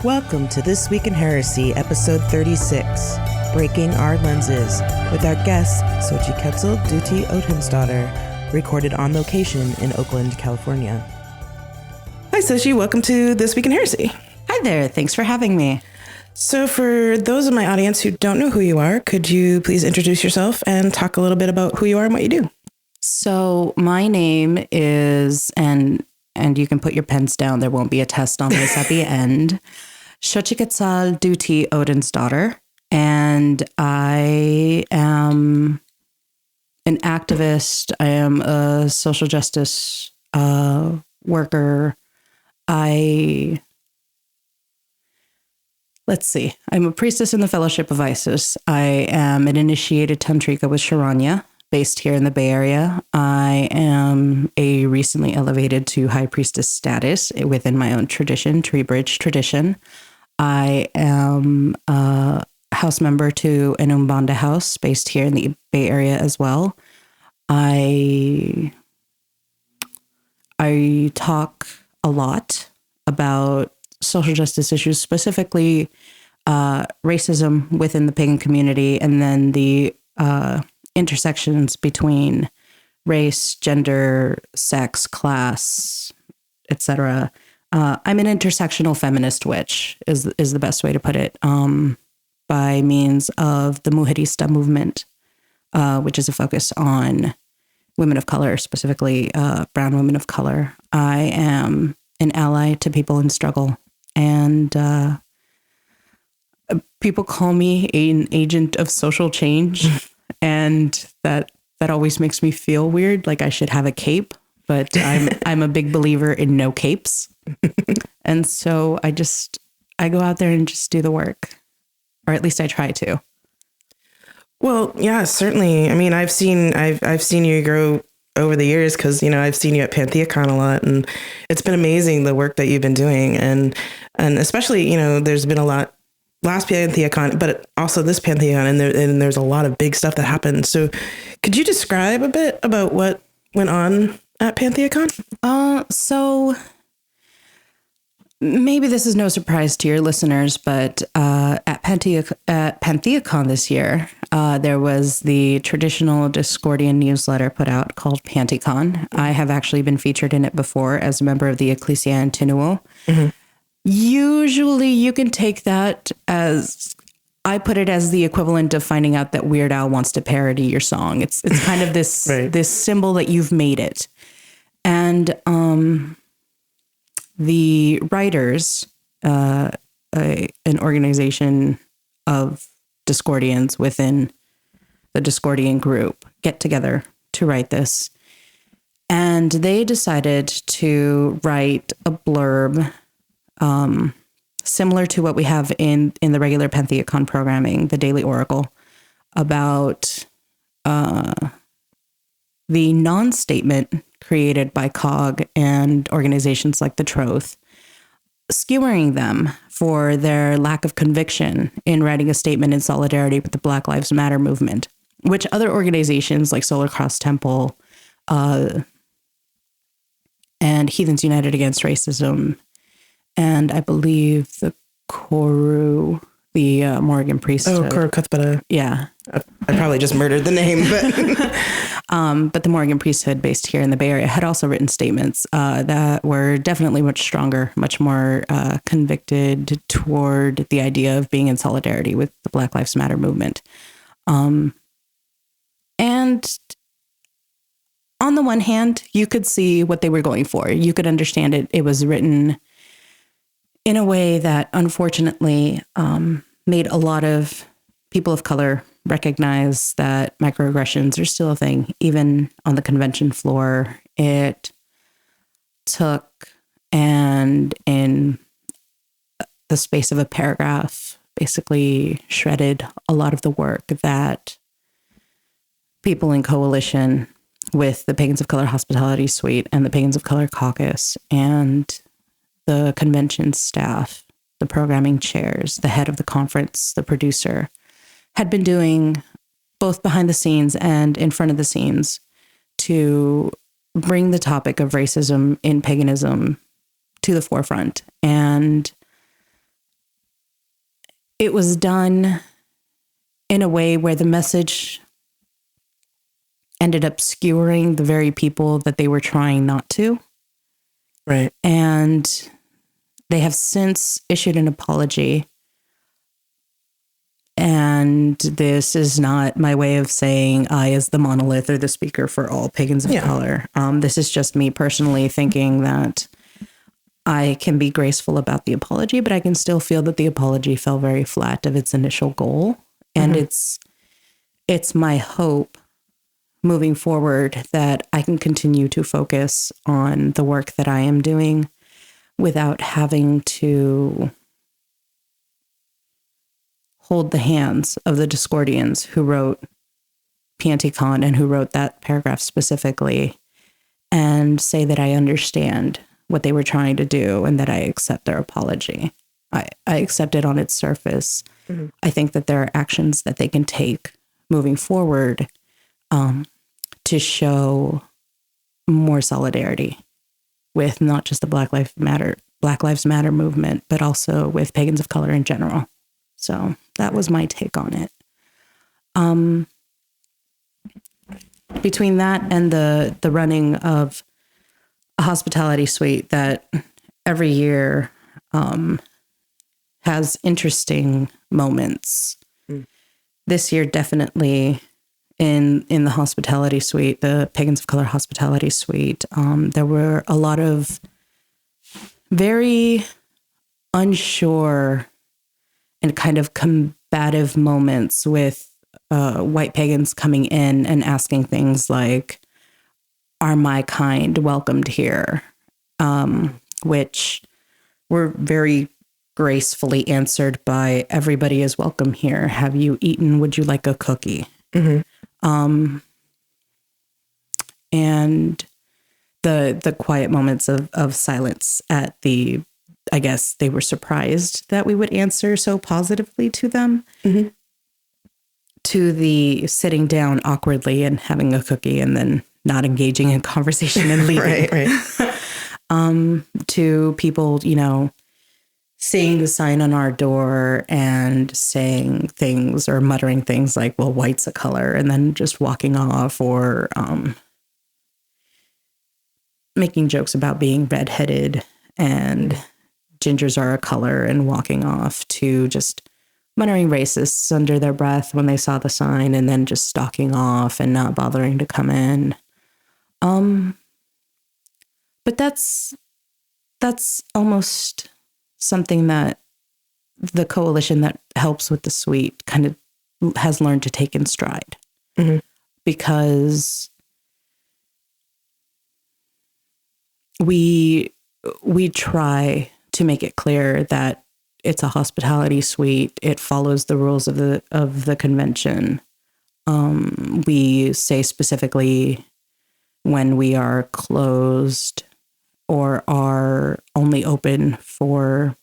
Welcome to This Week in Heresy, episode 36, Breaking Our Lenses, with our guest, Xochiquetzal Duti Odinsdottir, recorded on location in Oakland, California. Hi, Xochi. Welcome to This Week in Heresy. Hi there. Thanks for having me. So for those in my audience who don't know who you are, could you please introduce yourself and talk a little bit about who you are and what you do? So my name is, and you can put your pens down, there won't be a test on this at the end, Xochiquetzal Duti Odinsdottir, and I am an activist. I am a social justice worker. I'm a priestess in the Fellowship of Isis. I am an initiated tantrika with Sharanya, based here in the Bay Area. I am a recently elevated to high priestess status within my own tradition, Treebridge Tradition. I am a house member to an Umbanda house based here in the Bay Area as well. I talk a lot about social justice issues, specifically racism within the pagan community, and then the intersections between race, gender, sex, class, etc. I'm an intersectional feminist witch is the best way to put it, by means of the mujerista movement, which is a focus on women of color, specifically brown women of color. I am an ally to people in struggle, and people call me an agent of social change, and that always makes me feel weird, like I should have a cape, but I'm a big believer in no capes. And so I go out there and just do the work, or at least I try to. Well, yeah, certainly. I mean, I've seen you grow over the years because, I've seen you at PantheaCon a lot, and it's been amazing the work that you've been doing. And especially, there's been a lot last PantheaCon, but also this PantheaCon, and there's a lot of big stuff that happened. So could you describe a bit about what went on at PantheaCon? So maybe this is no surprise to your listeners, but at PantheaCon this year, there was the traditional Discordian newsletter put out called PantheaCon. I have actually been featured in it before as a member of the Ecclesia Antinuo. Mm-hmm. Usually you can take that as, I put it as the equivalent of finding out that Weird Al wants to parody your song. It's kind of this, right, this symbol that you've made it. And the writers, an organization of Discordians within the Discordian group, get together to write this. And they decided to write a blurb similar to what we have in the regular PantheaCon programming, the Daily Oracle, about the non-statement created by COG and organizations like the Troth, skewering them for their lack of conviction in writing a statement in solidarity with the Black Lives Matter movement, which other organizations like Solar Cross Temple and Heathens United Against Racism, and I believe the Koru, the Morrigan priesthood. Oh, Koru Cuthbert. Yeah. I probably just murdered the name, but the Morrigan priesthood based here in the Bay Area had also written statements that were definitely much stronger, much more convicted toward the idea of being in solidarity with the Black Lives Matter movement. And on the one hand, you could see what they were going for. You could understand it. It was written in a way that unfortunately made a lot of people of color recognize that microaggressions are still a thing, even on the convention floor. It took, and in the space of a paragraph, basically shredded a lot of the work that people in coalition with the Pagans of Color Hospitality Suite and the Pagans of Color Caucus and the convention staff, the programming chairs, the head of the conference, the producer, had been doing both behind the scenes and in front of the scenes to bring the topic of racism in paganism to the forefront. And it was done in a way where the message ended up skewering the very people that they were trying not to. Right. And they have since issued an apology. And this is not my way of saying I, as the monolith or the speaker for all pagans of color. This is just me personally thinking that I can be graceful about the apology, but I can still feel that the apology fell very flat of its initial goal. And it's my hope moving forward that I can continue to focus on the work that I am doing without having to hold the hands of the Discordians who wrote Pantycon and who wrote that paragraph specifically, and say that I understand what they were trying to do and that I accept their apology. I accept it on its surface. Mm-hmm. I think that there are actions that they can take moving forward to show more solidarity with not just the Black Lives Matter movement, but also with pagans of color in general. So that was my take on it. Between that and the running of a hospitality suite that every year has interesting moments. This year, definitely in the hospitality suite, the Pagans of Color hospitality suite, there were a lot of very unsure and kind of combative moments with white pagans coming in and asking things like, "Are my kind welcomed here?" Which were very gracefully answered by, "Everybody is welcome here. Have you eaten? Would you like a cookie?" Mm-hmm. And the quiet moments of silence at the, I guess they were surprised that we would answer so positively to them, mm-hmm. to the sitting down awkwardly and having a cookie and then not engaging in conversation and leaving. Right. To people, seeing the sign on our door and saying things or muttering things like, "Well, white's a color," and then just walking off, or making jokes about being redheaded and gingers are a color and walking off, to just muttering racists under their breath when they saw the sign and then just stalking off and not bothering to come in. But that's almost something that the coalition that helps with the suite kind of has learned to take in stride, mm-hmm. because we try to make it clear that it's a hospitality suite. It follows the rules of the convention. We say specifically when we are closed or are only open for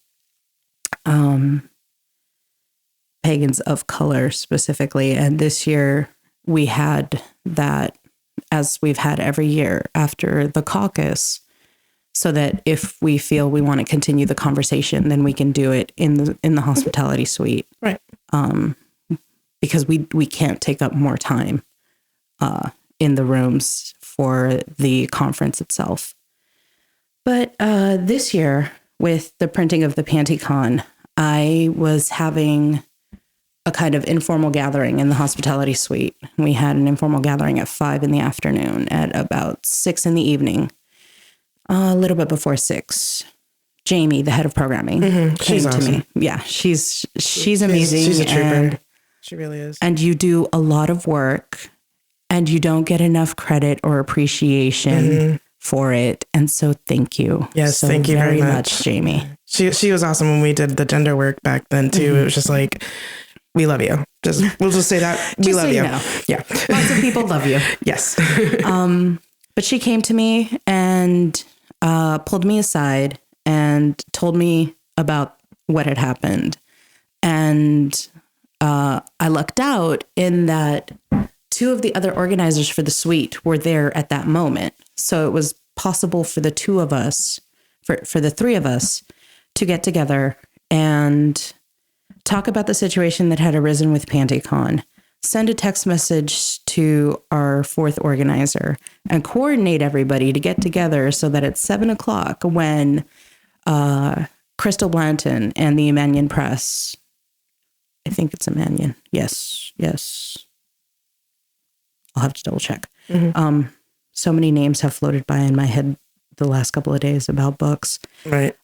pagans of color specifically. And this year we had that, as we've had every year after the caucus, so that if we feel we want to continue the conversation, then we can do it in the hospitality suite. Right. Because we can't take up more time in the rooms for the conference itself. But this year, with the printing of the Pantycon, I was having a kind of informal gathering in the hospitality suite. We had an informal gathering at 5 p.m. At about 6 p.m, a little bit before 6. Jamie, the head of programming, mm-hmm. came to me. Yeah, she's amazing. She's a trooper. She really is. And you do a lot of work, and you don't get enough credit or appreciation mm-hmm. for it. And so thank you. Yes, so thank you very much, Jamie. She was awesome when we did the gender work back then too. Mm-hmm. It was just like, we love you. We'll just say that. We love you. Yeah. Lots of people love you. Yes. But she came to me and pulled me aside and told me about what had happened. And I lucked out in that 2 of the other organizers for the suite were there at that moment. So it was possible for the 2 of us, for the 3 of us, to get together and talk about the situation that had arisen with PantyCon, send a text message to our fourth organizer, and coordinate everybody to get together so that at 7:00 when Crystal Blanton and the Emanian Press, I think it's Emanian. Yes. I'll have to double check. So many names have floated by in my head the last couple of days about books. Right.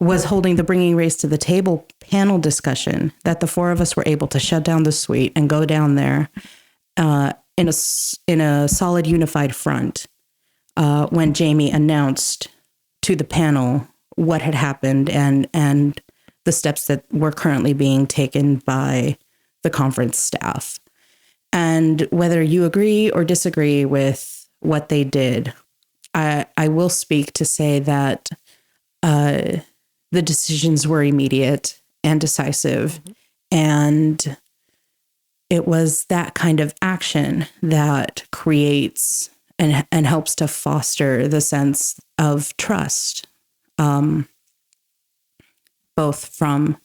Was holding the Bringing Race to the Table panel discussion that the four of us were able to shut down the suite and go down there in a solid unified front when Jamie announced to the panel what had happened and the steps that were currently being taken by the conference staff. And whether you agree or disagree with what they did, I will speak to say that the decisions were immediate and decisive. And it was that kind of action that creates and helps to foster the sense of trust, both from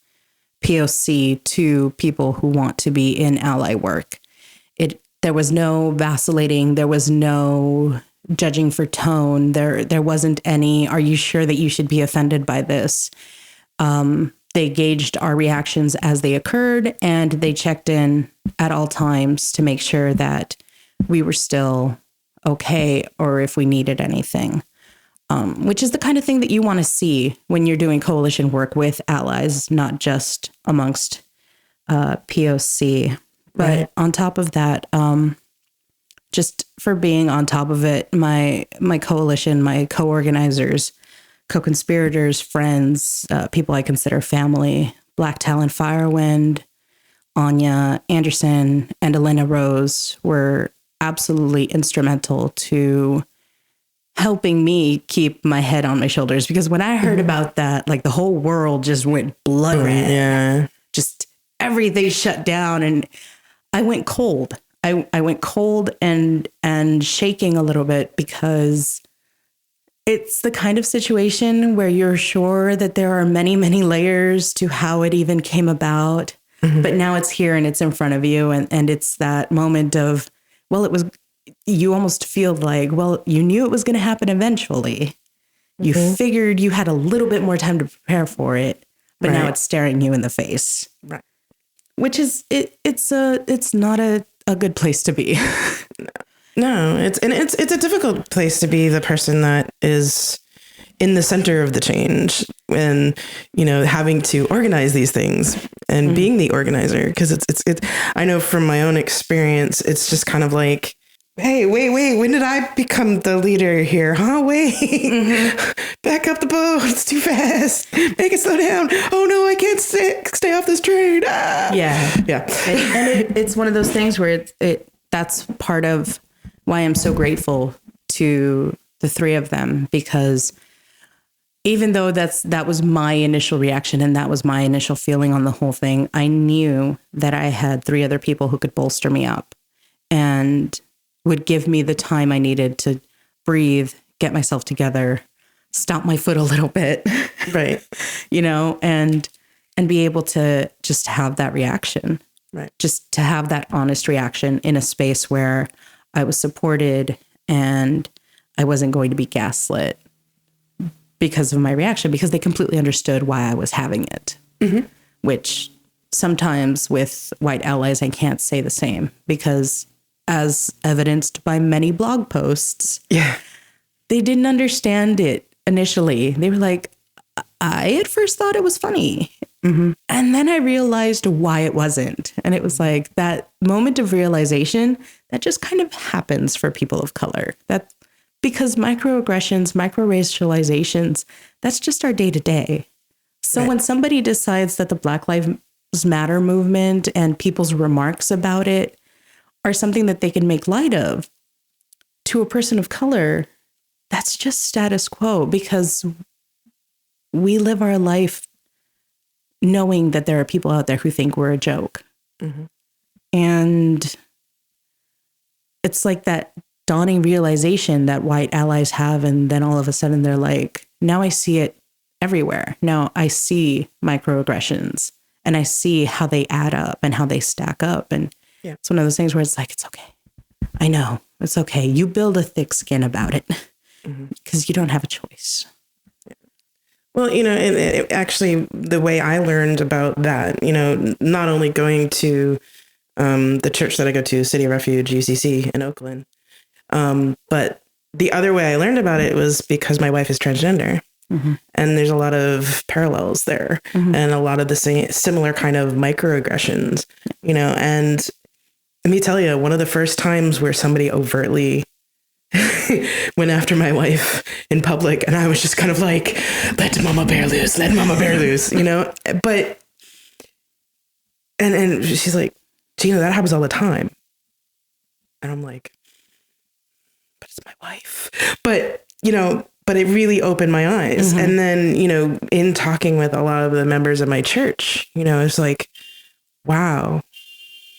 POC to people who want to be in ally work. There was no vacillating. There was no judging for tone. There wasn't any, are you sure that you should be offended by this? They gauged our reactions as they occurred, and they checked in at all times to make sure that we were still okay or if we needed anything, which is the kind of thing that you want to see when you're doing coalition work with allies, not just amongst POC. But right. On top of that, just for being on top of it, my coalition, my co-organizers, co-conspirators, friends, people I consider family, Black Talon Firewind, Anya Anderson, and Elena Rose were absolutely instrumental to helping me keep my head on my shoulders. Because when I heard about that, like the whole world just went blood red. Yeah. Just everything shut down, and I went cold. I went cold and shaking a little bit, because it's the kind of situation where you're sure that there are many, many layers to how it even came about. But now it's here and it's in front of you. And it's that moment of, well, you almost feel like, well, you knew it was going to happen eventually. You figured you had a little bit more time to prepare for it, but now it's staring you in the face. Right. Which is, it's not a good place to be. No, it's a difficult place to be the person that is in the center of the change, and, having to organize these things and being the organizer. Cause it's, I know from my own experience, it's just kind of like, hey, wait, when did I become the leader here? Huh? Wait, back up the boat. It's too fast. Make it slow down. Oh no, I can't stay off this train. Ah. Yeah. And it's one of those things where that's part of why I'm so grateful to the three of them, because even though that was my initial reaction and that was my initial feeling on the whole thing, I knew that I had three other people who could bolster me up and would give me the time I needed to breathe, get myself together, stomp my foot a little bit, right? And be able to just have that reaction, right? Just to have that honest reaction in a space where I was supported and I wasn't going to be gaslit because of my reaction, because they completely understood why I was having it, which sometimes with white allies, I can't say the same, because as evidenced by many blog posts, they didn't understand it initially. They were like, I at first thought it was funny. And then I realized why it wasn't. And it was like that moment of realization that just kind of happens for people of color. That because microaggressions, microracializations, that's just our day to day. So when somebody decides that the Black Lives Matter movement and people's remarks about it are something that they can make light of, to a person of color, that's just status quo, because we live our life knowing that there are people out there who think we're a joke. And it's like that dawning realization that white allies have. And then all of a sudden they're like, now I see it everywhere. Now I see microaggressions and I see how they add up and how they stack up. And it's one of those things where it's like, it's okay. I know it's okay. You build a thick skin about it because you don't have a choice. Well, and actually the way I learned about that, not only going to the church that I go to, City of Refuge, UCC in Oakland, but the other way I learned about it was because my wife is transgender. And there's a lot of parallels there and a lot of the similar kind of microaggressions, and let me tell you, one of the first times where somebody overtly went after my wife in public, and I was just kind of like, let mama bear loose, but, and she's like, Gina, that happens all the time. And I'm like, but it's my wife. But it really opened my eyes. And then, in talking with a lot of the members of my church, it's like, wow,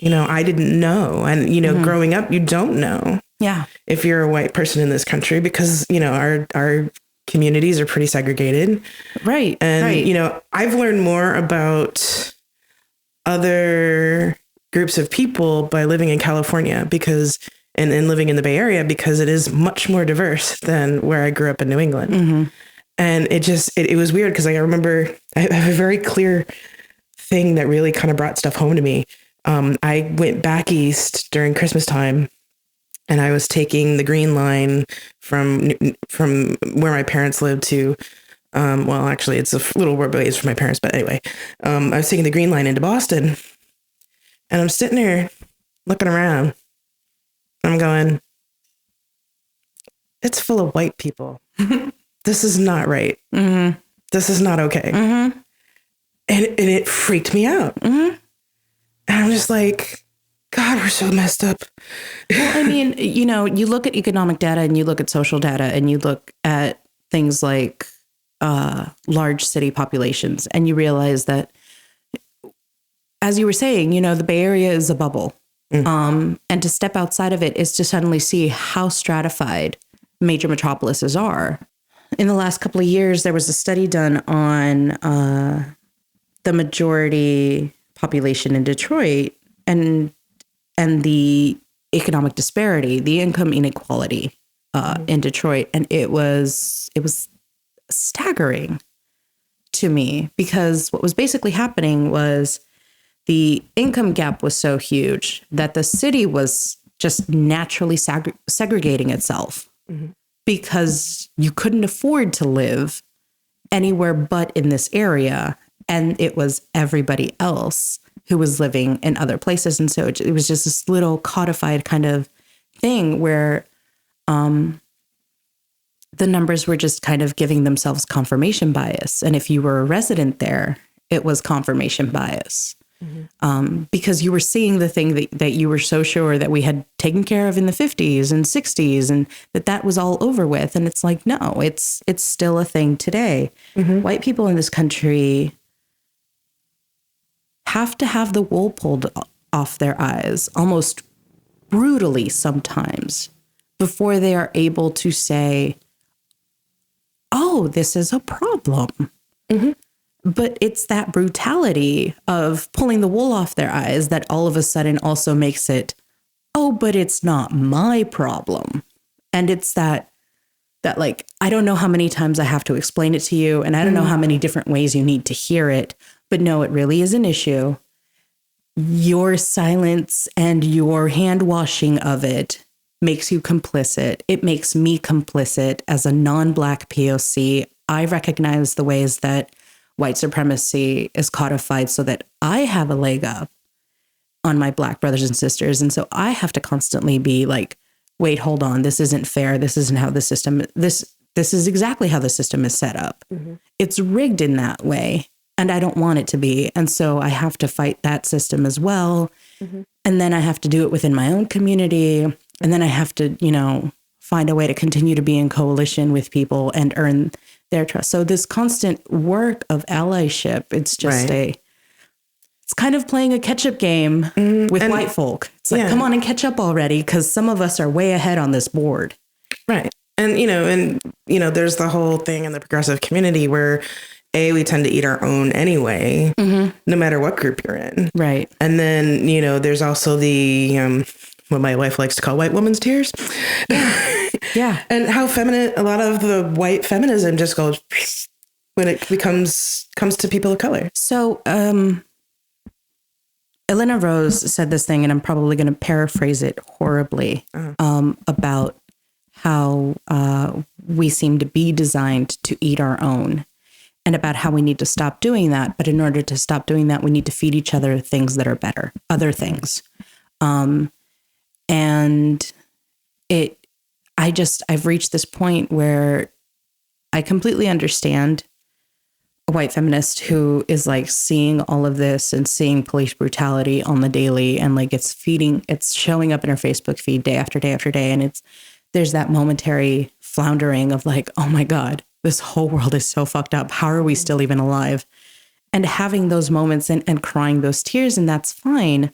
I didn't know. And, growing up, you don't know. Yeah. If you're a white person in this country, because, our communities are pretty segregated. Right. And, I've learned more about other groups of people by living in California and living in the Bay Area, because it is much more diverse than where I grew up in New England. And it was weird because I remember I have a very clear thing that really kind of brought stuff home to me. I went back east during Christmas time, and I was taking the Green Line from where my parents lived to, well, actually it's a little ways from my parents, but anyway, I was taking the Green Line into Boston, and I'm sitting there looking around. I'm going, it's full of white people. This is not right. This is not okay. And it freaked me out. And I'm just like, God, we're so messed up. Well, I mean, you look at economic data and you look at social data and you look at things like large city populations, and you realize that, as you were saying, the Bay Area is a bubble. And to step outside of it is to suddenly see how stratified major metropolises are. In the last couple of years, there was a study done on the majority population in Detroit and the economic disparity, the income inequality in Detroit. And it was staggering to me, because what was basically happening was the income gap was so huge that the city was just naturally segregating itself because you couldn't afford to live anywhere but in this area. And it was everybody else who was living in other places. And so it was just this little codified kind of thing where the numbers were just kind of giving themselves confirmation bias. And if you were a resident there, it was confirmation bias. Because you were seeing the thing that you were so sure that we had taken care of in the 50s and 60s, and that was all over with. And it's like, no, it's still a thing today. White people in this country have to have the wool pulled off their eyes almost brutally sometimes before they are able to say, oh, this is a problem. But it's that brutality of pulling the wool off their eyes that all of a sudden also makes it, oh, but it's not my problem. And it's that like, I don't know how many times I have to explain it to you, and I don't know how many different ways you need to hear it, but no, it really is an issue. Your silence and your hand washing of it makes you complicit. It makes me complicit as a non-Black POC. I recognize the ways that white supremacy is codified so that I have a leg up on my Black brothers and sisters. And so I have to constantly be like, wait, hold on. This isn't fair. This isn't how the system, this is exactly how the system is set up. It's rigged in that way, and I don't want it to be. And so I have to fight that system as well. And then I have to do it within my own community. And then I have to, find a way to continue to be in coalition with people and earn their trust. So this constant work of allyship, it's just it's kind of playing a catch-up game with white folk. It's like, come on and catch up already, because some of us are way ahead on this board. Right. There's the whole thing in the progressive community where we tend to eat our own anyway, no matter what group you're in. Right. And then, there's also the, what my wife likes to call white woman's tears. Yeah. And how feminine, a lot of the white feminism just goes when it comes to people of color. So, Elena Rose said this thing, and I'm probably going to paraphrase it horribly, about how we seem to be designed to eat our own, and about how we need to stop doing that. But in order to stop doing that, we need to feed each other things that are better, other things. And I've reached this point where I completely understand a white feminist who is like seeing all of this and seeing police brutality on the daily, and like it's showing up in her Facebook feed day after day after day. And there's that momentary floundering of like, oh my God, this whole world is so fucked up. How are we still even alive? And having those moments and crying those tears. And that's fine,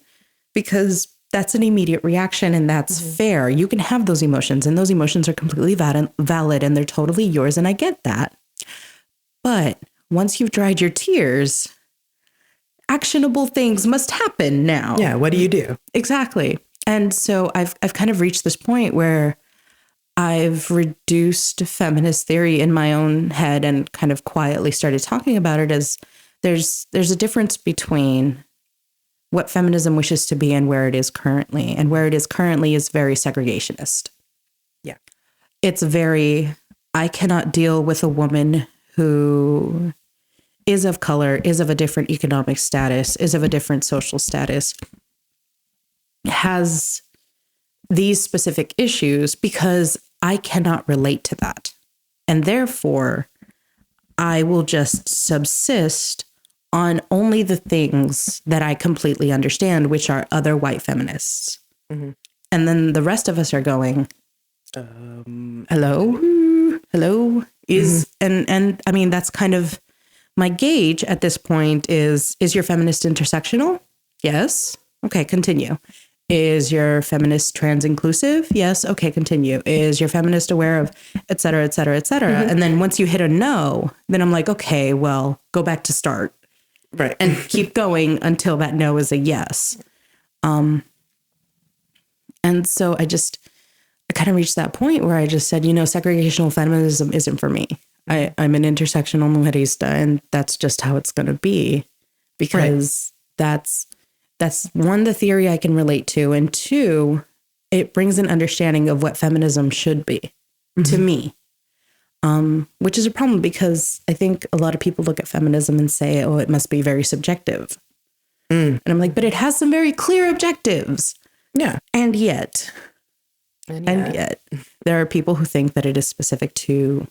because that's an immediate reaction, and that's fair. You can have those emotions, and those emotions are completely valid, and they're totally yours. And I get that. But once you've dried your tears, actionable things must happen now. Yeah. What do you do? Exactly. And so I've kind of reached this point where I've reduced feminist theory in my own head and kind of quietly started talking about it as there's a difference between what feminism wishes to be and where it is currently. And where it is currently is very segregationist. Yeah. It's I cannot deal with a woman who is of color, is of a different economic status, is of a different social status, has these specific issues, because I cannot relate to that. And therefore, I will just subsist on only the things that I completely understand, which are other white feminists. Mm-hmm. And then the rest of us are going, hello? And I mean, that's kind of my gauge at this point is your feminist intersectional? Yes. Okay, continue. Is your feminist trans inclusive? Yes. Okay, continue. Is your feminist aware of et cetera, et cetera, et cetera? Mm-hmm. And then once you hit a no, then I'm like, okay, well, go back to start. Right. And keep going until that no is a yes. And so I kind of reached that point where I just said, segregational feminism isn't for me. I'm an intersectional mujerista, and that's just how it's going to be, because that's one, the theory I can relate to, and two, it brings an understanding of what feminism should be to me, which is a problem, because I think a lot of people look at feminism and say, oh, it must be very subjective. And I'm like, but it has some very clear objectives. Yeah. And yet there are people who think that it is specific to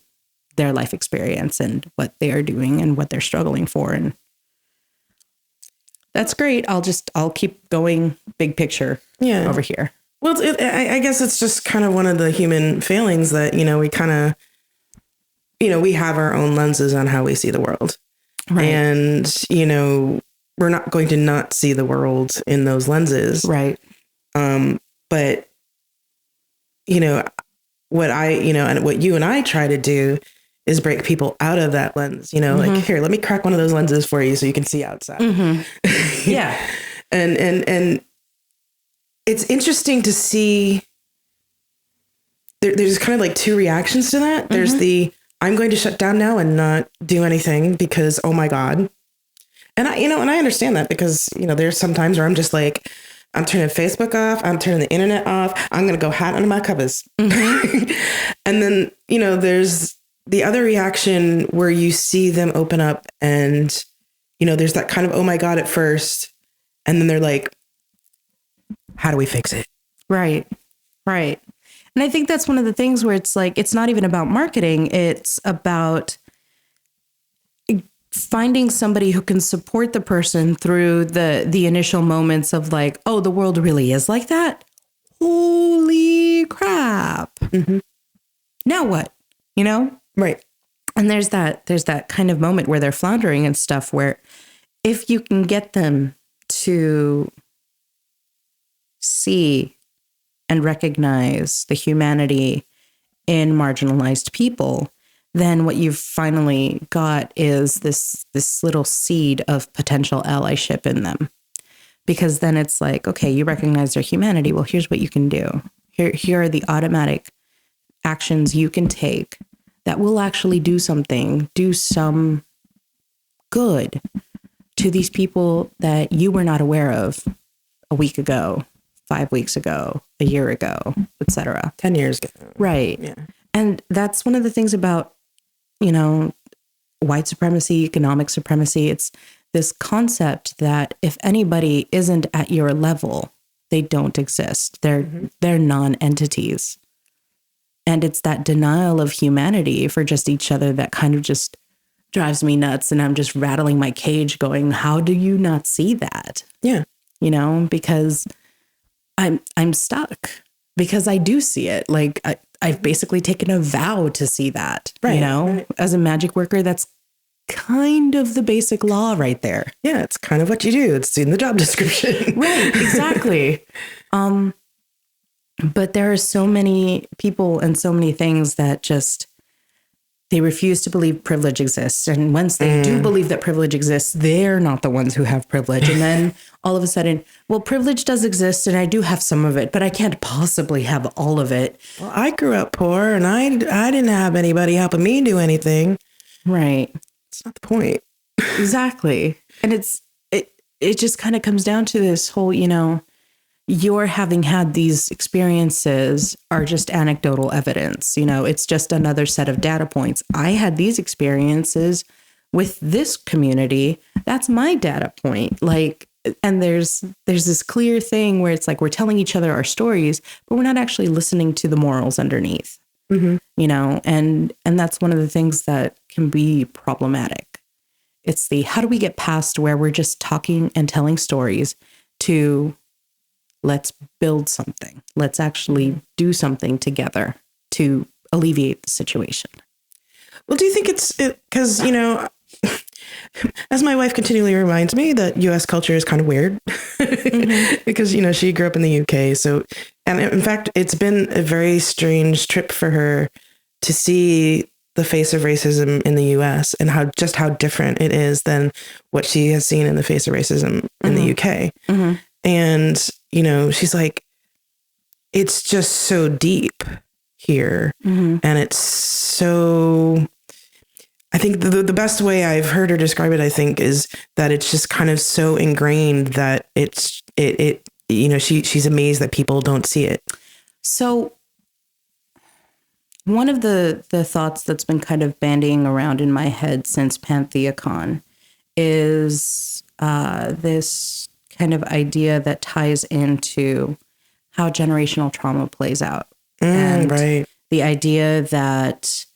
their life experience and what they are doing and what they're struggling for. And that's great. I'll keep going big picture over here. Well, I guess it's just kind of one of the human failings that, we kind of, we have our own lenses on how we see the world. Right. And, we're not going to not see the world in those lenses. Right. But, what and what you and I try to do is break people out of that lens, like, here, let me crack one of those lenses for you so you can see outside. Mm-hmm. Yeah. and it's interesting to see there's kind of like two reactions to that. Mm-hmm. There's the, I'm going to shut down now and not do anything because, oh my God. And I understand that, because, there's some times where I'm just like, I'm turning Facebook off. I'm turning the internet off. I'm going to go hide under my covers. Mm-hmm. And then, there's the other reaction where you see them open up and, there's that kind of, oh my God, at first. And then they're like, how do we fix it? Right. Right. And I think that's one of the things where it's like, it's not even about marketing. It's about finding somebody who can support the person through the initial moments of like, oh, the world really is like that. Holy crap. Mm-hmm. Now what? Right. And there's that kind of moment where they're floundering and stuff, where if you can get them to see and recognize the humanity in marginalized people, then what you've finally got is this little seed of potential allyship in them. Because then it's like, okay, you recognize their humanity. Well, here's what you can do. Here are the automatic actions you can take that will actually do something, do some good to these people that you were not aware of a week ago, 5 weeks ago, a year ago, etc. 10 years ago. Right. Yeah. And that's one of the things about, white supremacy, economic supremacy. It's this concept that if anybody isn't at your level, they don't exist. They're non-entities. And it's that denial of humanity for just each other that kind of just drives me nuts. And I'm just rattling my cage going, how do you not see that? Yeah. Because I'm stuck because I do see it. Like I've basically taken a vow to see that, Right. As a magic worker, that's kind of the basic law right there. Yeah. It's kind of what you do. It's in the job description. Right. Exactly. But there are so many people and so many things that just, they refuse to believe privilege exists. And once they do believe that privilege exists, they're not the ones who have privilege. And then all of a sudden, well, privilege does exist and I do have some of it, but I can't possibly have all of it. Well, I grew up poor and I didn't have anybody helping me do anything. Right. It's not the point. Exactly. And it just kind of comes down to this whole, your having had these experiences are just anecdotal evidence. It's just another set of data points. I had these experiences with this community. That's my data point. And there's this clear thing where it's like we're telling each other our stories, but we're not actually listening to the morals underneath. And that's one of the things that can be problematic. It's how do we get past where we're just talking and telling stories to let's build something. Let's actually do something together to alleviate the situation. Well, do you think it's because, as my wife continually reminds me that U.S. culture is kind of weird because, she grew up in the UK. So, and in fact, it's been a very strange trip for her to see the face of racism in the U.S. and how different it is than what she has seen in the face of racism in the UK. And, she's like, it's just so deep here. And it's so, I think the best way I've heard her describe it, I think, is that it's just kind of so ingrained that she's amazed that people don't see it. So one of the thoughts that's been kind of bandying around in my head since PantheaCon is this kind of idea that ties into how generational trauma plays out. And right. The idea that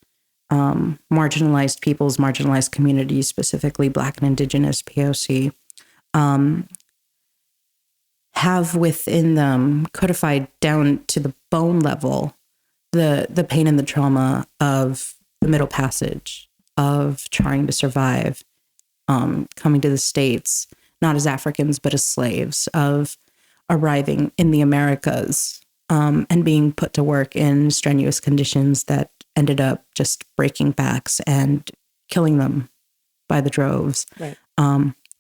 marginalized peoples, marginalized communities, specifically Black and Indigenous POC, have within them codified down to the bone level the pain and the trauma of the Middle Passage, of trying to survive, coming to the States, not as Africans, but as slaves, of arriving in the Americas and being put to work in strenuous conditions that ended up just breaking backs and killing them by the droves, right.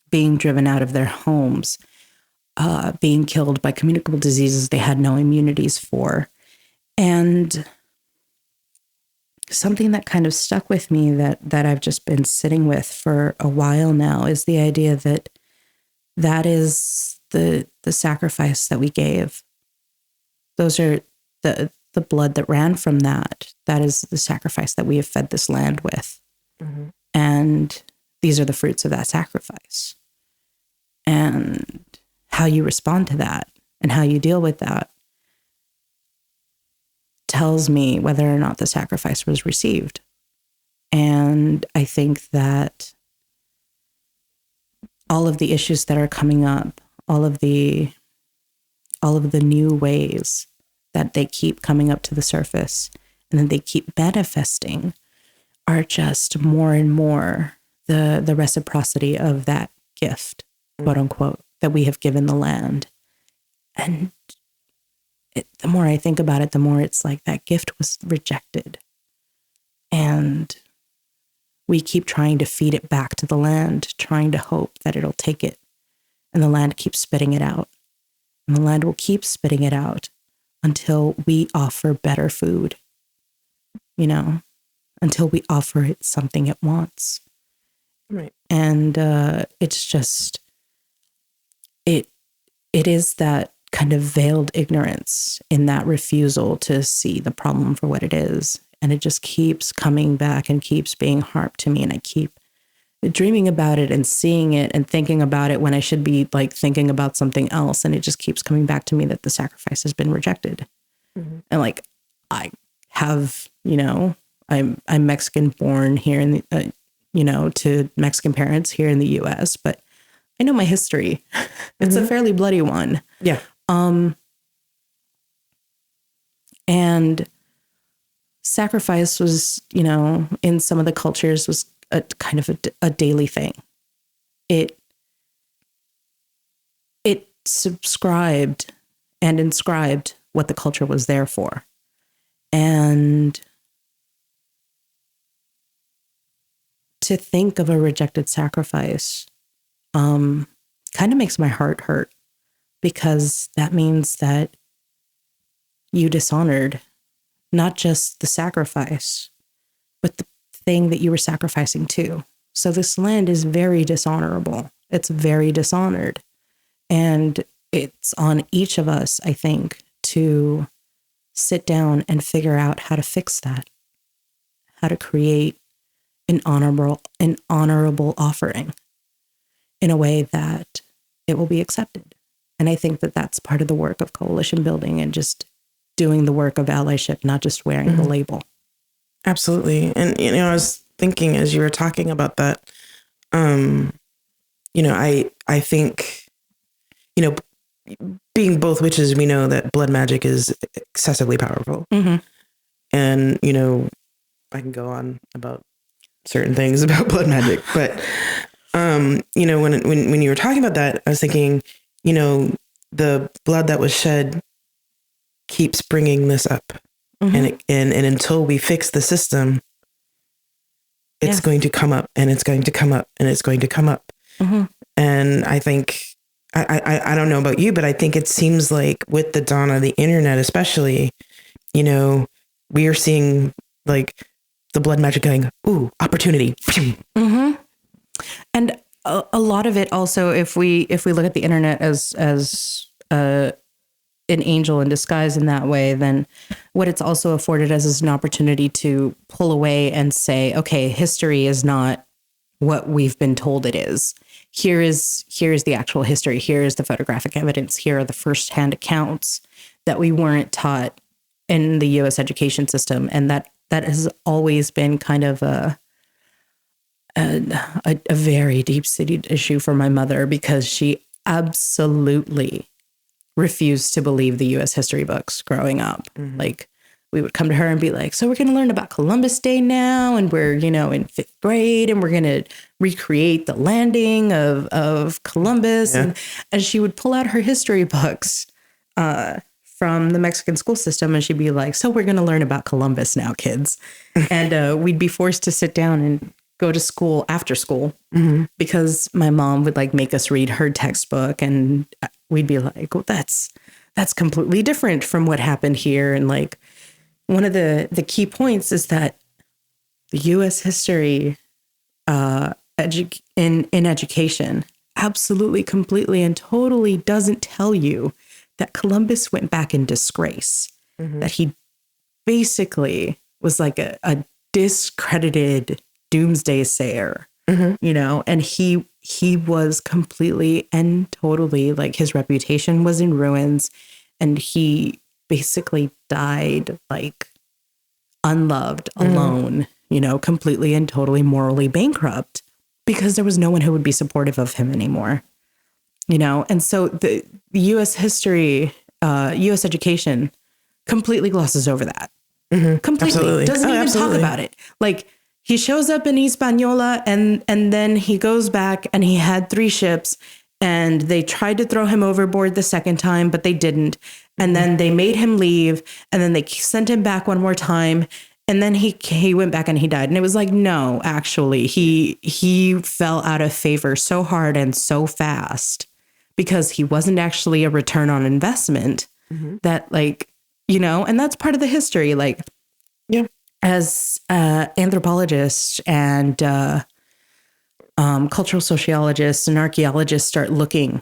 Being driven out of their homes, being killed by communicable diseases they had no immunities for. And something that kind of stuck with me that I've just been sitting with for a while now is the idea that is the sacrifice that we gave. Those are the blood that ran from that. That is the sacrifice that we have fed this land with. And these are the fruits of that sacrifice. And how you respond to that and how you deal with that tells me whether or not the sacrifice was received. And I think that all of the issues that are coming up, all of the new ways that they keep coming up to the surface and then they keep manifesting are just more and more the reciprocity of that gift, quote unquote, that we have given the land. And the more I think about it, the more it's like that gift was rejected. And we keep trying to feed it back to the land, trying to hope that it'll take it. And the land keeps spitting it out. And the land will keep spitting it out until we offer better food, until we offer it something it wants. Right. And it's just, it is that kind of veiled ignorance in that refusal to see the problem for what it is. And it just keeps coming back and keeps being harped to me. And I keep dreaming about it and seeing it and thinking about it when I should be like thinking about something else. And it just keeps coming back to me that the sacrifice has been rejected. Mm-hmm. And like, I have, I'm Mexican born here in the, to Mexican parents here in the US, but I know my history. It's a fairly bloody one. Yeah. And sacrifice was, in some of the cultures was a kind of a daily thing. It subscribed and inscribed what the culture was there for. And to think of a rejected sacrifice kind of makes my heart hurt, because that means that you dishonored not just the sacrifice, but the thing that you were sacrificing to. So this land is very dishonorable. It's very dishonored. And it's on each of us, I think, to sit down and figure out how to fix that, how to create an honorable offering in a way that it will be accepted. And I think that that's part of the work of coalition building and just doing the work of allyship, not just wearing the label. Absolutely. And, I was thinking as you were talking about that, I think, being both witches, we know that blood magic is excessively powerful. Mm-hmm. And, I can go on about certain things about blood magic, but, when you were talking about that, I was thinking, the blood that was shed keeps bringing this up. Mm-hmm. And until we fix the system, it's going to come up and it's going to come up and it's going to come up. Mm-hmm. And I think, I don't know about you, but I think it seems like with the dawn of the internet, especially, we are seeing like the blood magic going, ooh, opportunity. Mm-hmm. And a lot of it also, if we look at the internet as an angel in disguise in that way, then what it's also afforded us is an opportunity to pull away and say, okay, history is not what we've been told it is. Here is the actual history. Here is the photographic evidence. Here are the firsthand accounts that we weren't taught in the U.S. education system. And that has always been kind of a very deep-seated issue for my mother, because she absolutely refused to believe the U.S. history books growing up. Mm-hmm. Like, we would come to her and be like, so we're going to learn about Columbus Day now, and we're, in 5th grade, and we're going to recreate the landing of Columbus. Yeah. And she would pull out her history books from the Mexican school system, and she'd be like, so we're going to learn about Columbus now, kids. And we'd be forced to sit down and go to school after school, mm-hmm. because my mom would like make us read her textbook, and we'd be like, well, that's completely different from what happened here. And like, one of the key points is that the U.S. history in education absolutely, completely, and totally doesn't tell you that Columbus went back in disgrace, mm-hmm. that he basically was like a discredited doomsday sayer, mm-hmm. And he was completely and totally, like, his reputation was in ruins, and he basically died like unloved, mm-hmm. alone, completely and totally morally bankrupt, because there was no one who would be supportive of him anymore, and so the U.S. history, U.S. education completely glosses over that. Mm-hmm. Completely. Absolutely. Doesn't even talk about it. Like, he shows up in Hispaniola, and then he goes back, and he had 3 ships, and they tried to throw him overboard the second time, but they didn't. And then they made him leave, and then they sent him back one more time. And then he went back and he died. And it was like, no, actually, he fell out of favor so hard and so fast because he wasn't actually a return on investment that, like, you know, and that's part of the history. Like, Yeah. as anthropologists and cultural sociologists and archaeologists start looking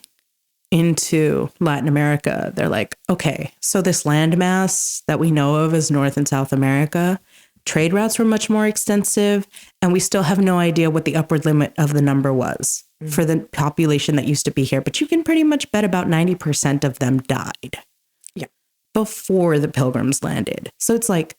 into Latin America, they're like, okay, so this landmass that we know of as North and South America, trade routes were much more extensive, and we still have no idea what the upward limit of the number was for the population that used to be here. But you can pretty much bet about 90% of them died before the Pilgrims landed. So it's like,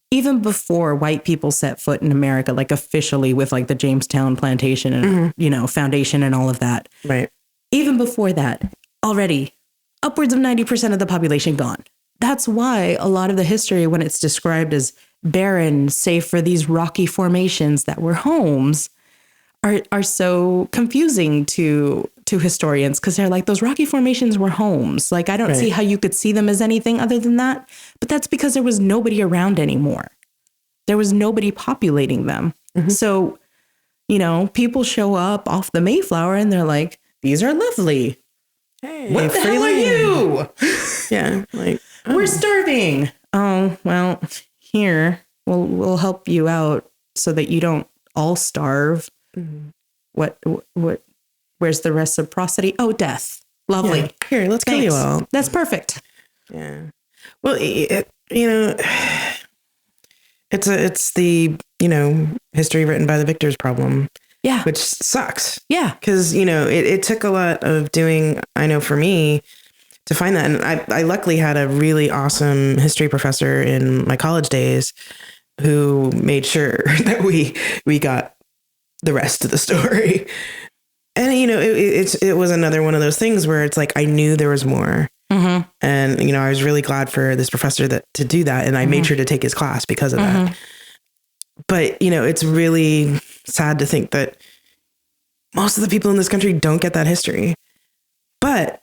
even before white people set foot in America, like officially with like the Jamestown plantation and, you know, foundation and all of that. Right. Even before that, already upwards of 90% of the population gone. That's why a lot of the history, when it's described as barren, save for these rocky formations that were homes, are so confusing to historians, because they're like, those rocky formations were homes. Like, I don't see how you could see them as anything other than that. But that's because there was nobody around anymore. There was nobody populating them. So, you know, people show up off the Mayflower and they're like, these are lovely. Hey, What the hell are you? Yeah. Like, We're starving. Oh, well, here, we'll help you out so that you don't all starve. What, where's the reciprocity? Oh, death. Lovely. Yeah. Here, let's kill you all. That's perfect. Yeah. Well, you know, it's the, you know, history written by the victors problem. Yeah. Which sucks. Yeah. Because, you know, it took a lot of doing, I know for me, to find that. And I luckily had a really awesome history professor in my college days who made sure that we got the rest of the story. And, you know, it was another one of those things where it's like, I knew there was more. And, you know, I was really glad for this professor to do that. And I made sure to take his class because of that. But, you know, it's really sad to think that most of the people in this country don't get that history. But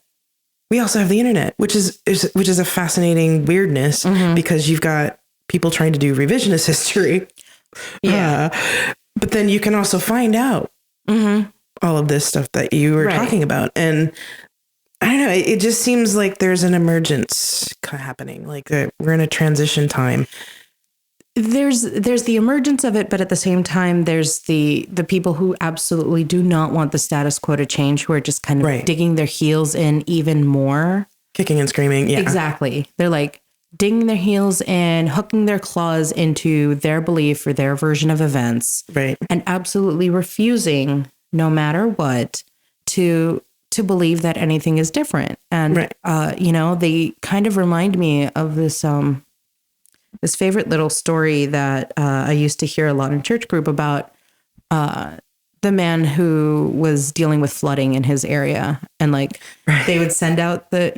we also have the internet, which is a fascinating weirdness because you've got people trying to do revisionist history. Yeah. But then you can also find out all of this stuff that you were talking about. And I don't know, it just seems like there's an emergence happening. Like we're in a transition time. There's the emergence of it, but at the same time, there's the people who absolutely do not want the status quo to change, who are just kind of digging their heels in even more. Kicking and screaming. Yeah, exactly. They're like digging their heels in, hooking their claws into their belief or their version of events. Right. And absolutely refusing, no matter what, to believe that anything is different. And, you know, they kind of remind me of this, this favorite little story that I used to hear a lot in church group about the man who was dealing with flooding in his area. And like, they would send out they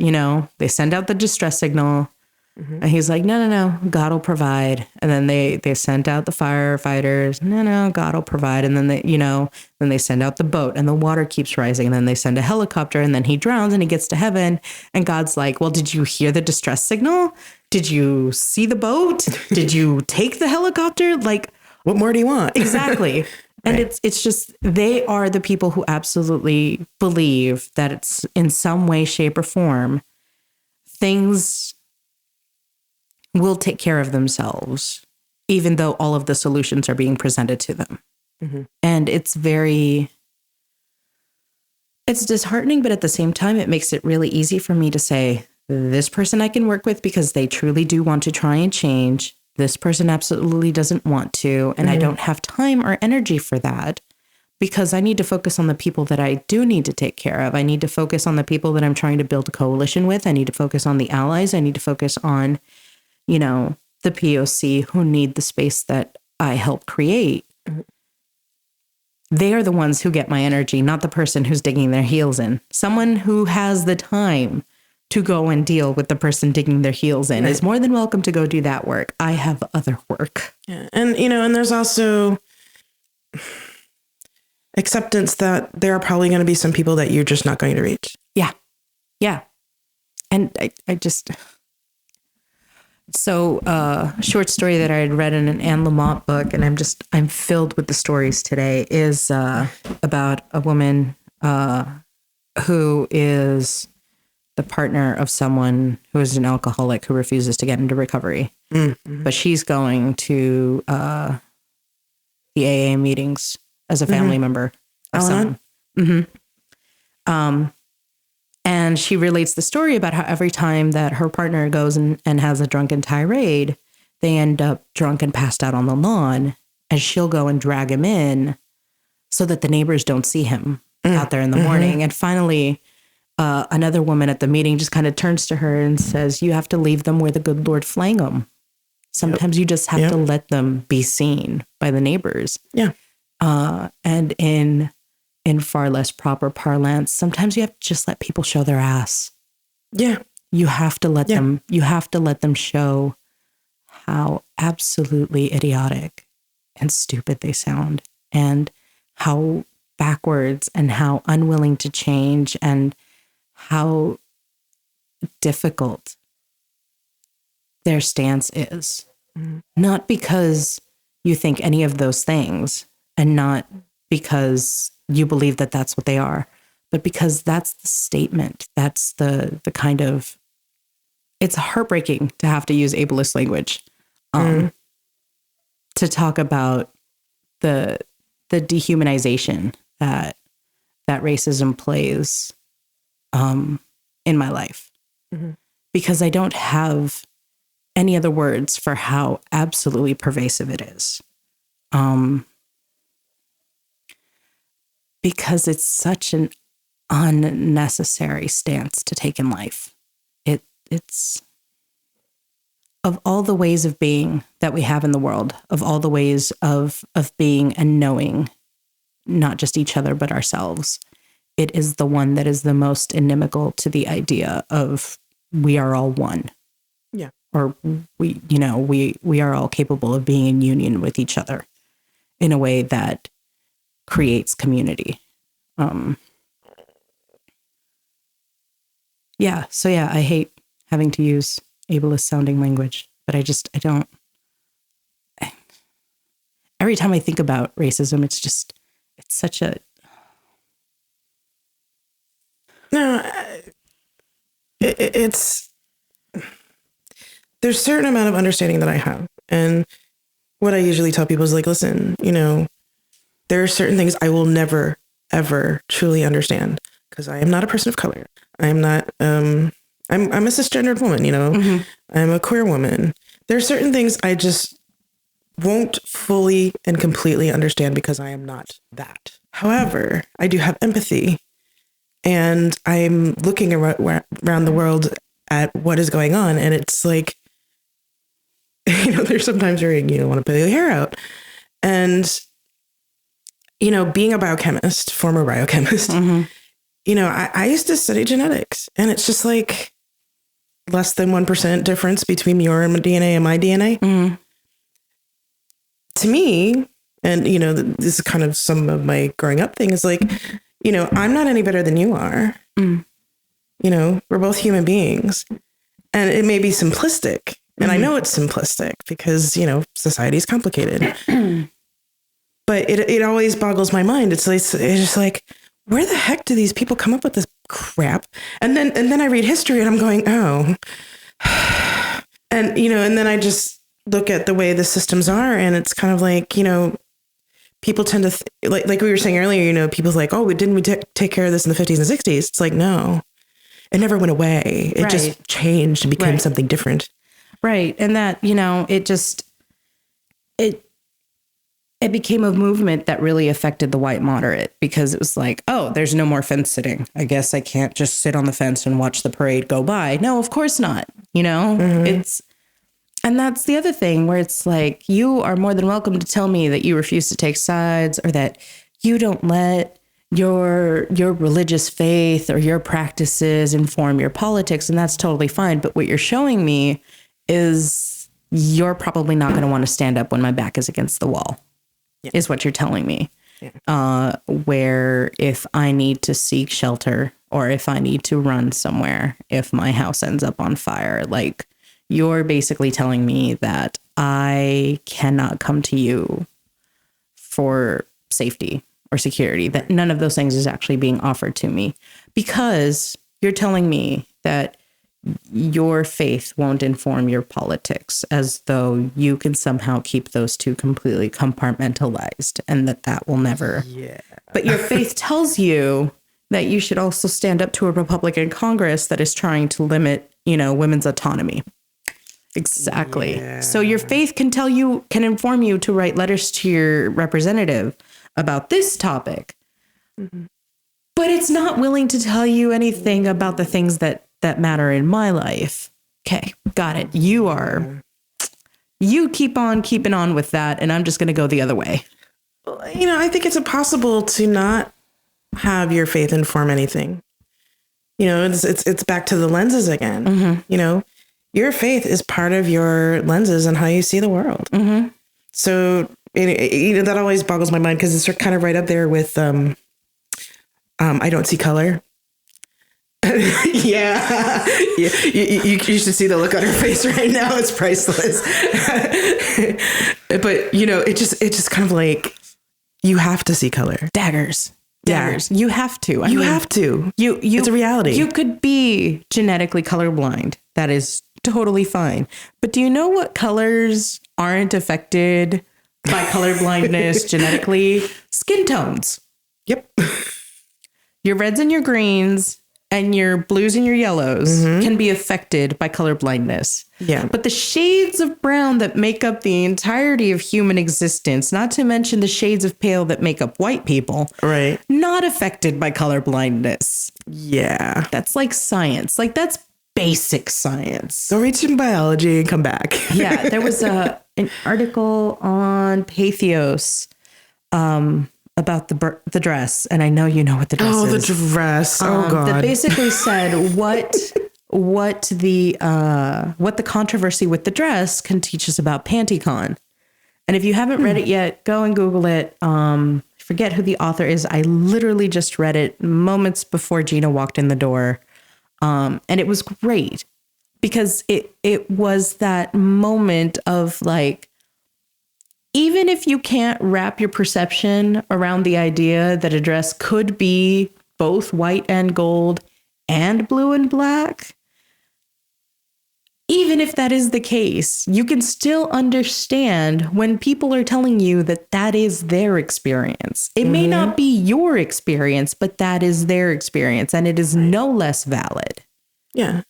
send out the distress signal. And he's like, no, God will provide. And then they sent out the firefighters. No, God will provide. And then they send out the boat and the water keeps rising. And then they send a helicopter and then he drowns and he gets to heaven. And God's like, well, did you hear the distress signal? Did you see the boat? Did you take the helicopter? Like, what more do you want? Exactly. And it's just, they are the people who absolutely believe that it's in some way, shape, or form, things will take care of themselves, even though all of the solutions are being presented to them. And it's disheartening, but at the same time, it makes it really easy for me to say, this person I can work with because they truly do want to try and change. This person absolutely doesn't want to. And I don't have time or energy for that because I need to focus on the people that I do need to take care of. I need to focus on the people that I'm trying to build a coalition with. I need to focus on the allies. I need to focus on, you know, the POC who need the space that I help create. They are the ones who get my energy, not the person who's digging their heels in. Someone who has the time to go and deal with the person digging their heels in is more than welcome to go do that work. I have other work. Yeah. And, you know, and there's also acceptance that there are probably going to be some people that you're just not going to reach. Yeah. Yeah. And I just, So, a short story that I had read in an Anne Lamott book, and I'm filled with the stories today, is about a woman who is the partner of someone who is an alcoholic who refuses to get into recovery. Mm-hmm. But she's going to the AA meetings as a family member of someone. Mm-hmm. And she relates the story about how every time that her partner goes and has a drunken tirade, they end up drunk and passed out on the lawn, and she'll go and drag him in so that the neighbors don't see him out there in the morning. And finally, another woman at the meeting just kind of turns to her and says, you have to leave them where the good Lord flang them. Sometimes you just have to let them be seen by the neighbors. Yeah. And in far less proper parlance, sometimes you have to just let people show their ass. Yeah. You have to let them show how absolutely idiotic and stupid they sound, and how backwards and how unwilling to change and how difficult their stance is. Mm-hmm. Not because you think any of those things, and not because you believe that that's what they are, but because that's the statement. That's the kind of, it's heartbreaking to have to use ableist language to talk about the dehumanization that racism plays in my life. Mm-hmm. Because I don't have any other words for how absolutely pervasive it is. Because it's such an unnecessary stance to take in life. It's of all the ways of being that we have in the world, of all the ways of being and knowing not just each other, but ourselves, it is the one that is the most inimical to the idea of we are all one. Yeah. Or we are all capable of being in union with each other in a way that creates community. I hate having to use ableist sounding language, but I don't. Every time I think about racism, it's such a. No, it's. There's a certain amount of understanding that I have. And what I usually tell people is like, listen, there are certain things I will never, ever truly understand because I am not a person of color. I am not, I'm a cisgendered woman, mm-hmm. I'm a queer woman. There are certain things I just won't fully and completely understand because I am not that. However, I do have empathy, and I'm looking around the world at what is going on. And it's like, there's sometimes where you want to pull your hair out. And being a biochemist, former biochemist, mm-hmm. I used to study genetics, and it's just like less than 1% difference between your DNA and my DNA. Mm-hmm. To me, and, this is kind of some of my growing up thing, is like, I'm not any better than you are. Mm. We're both human beings, and it may be simplistic. And I know it's simplistic because, society is complicated. But it always boggles my mind. It's just like, where the heck do these people come up with this crap? And then I read history and I'm going, oh. And, and then I just look at the way the systems are, and it's kind of like, people tend to, like we were saying earlier, people's like, oh, didn't we take care of this in the 50s and 60s? It's like, no, it never went away. It just changed and became something different. Right. And that, it became a movement that really affected the white moderate, because it was like, oh, there's no more fence sitting. I guess I can't just sit on the fence and watch the parade go by. No, of course not. Mm-hmm. And that's the other thing where it's like, you are more than welcome to tell me that you refuse to take sides, or that you don't let your religious faith or your practices inform your politics. And that's totally fine. But what you're showing me is you're probably not going to want to stand up when my back is against the wall, is what you're telling me. Yeah. Where if I need to seek shelter, or if I need to run somewhere, if my house ends up on fire, like, you're basically telling me that I cannot come to you for safety or security, that none of those things is actually being offered to me, because you're telling me that your faith won't inform your politics, as though you can somehow keep those two completely compartmentalized, and that will never. Yeah. But your faith tells you that you should also stand up to a Republican Congress that is trying to limit, women's autonomy. Exactly. Yeah. So your faith can inform you to write letters to your representative about this topic, but it's not willing to tell you anything about the things that matter in my life. Okay, got it. You keep on keeping on with that, and I'm just going to go the other way. I think it's impossible to not have your faith inform anything. It's back to the lenses again. Your faith is part of your lenses and how you see the world. So that always boggles my mind, because it's kind of right up there with I don't see color. Yeah. You should see the look on her face right now. It's priceless. But it just kind of like, you have to see color. Daggers. Yeah. You have to. You have to. It's a reality. You could be genetically colorblind. That is totally fine. But do you know what colors aren't affected by color blindness genetically? Skin tones. Yep. Your reds and your greens and your blues and your yellows can be affected by color blindness. Yeah. But the shades of brown that make up the entirety of human existence, not to mention the shades of pale that make up white people, right, not affected by color blindness. Yeah. That's like science. Like, that's basic science. Go read some biology and come back. Yeah. There was an article on Pathos about the dress, and I know you know what the dress is. Oh, the dress. Oh, God. That basically said what the controversy with the dress can teach us about PantyCon. And if you haven't read it yet, go and Google it. Forget who the author is. I literally just read it moments before Gina walked in the door. And it was great, because it was that moment of like, even if you can't wrap your perception around the idea that a dress could be both white and gold and blue and black, even if that is the case, you can still understand when people are telling you that that is their experience. It may not be your experience, but that is their experience, and it is no less valid. Yeah.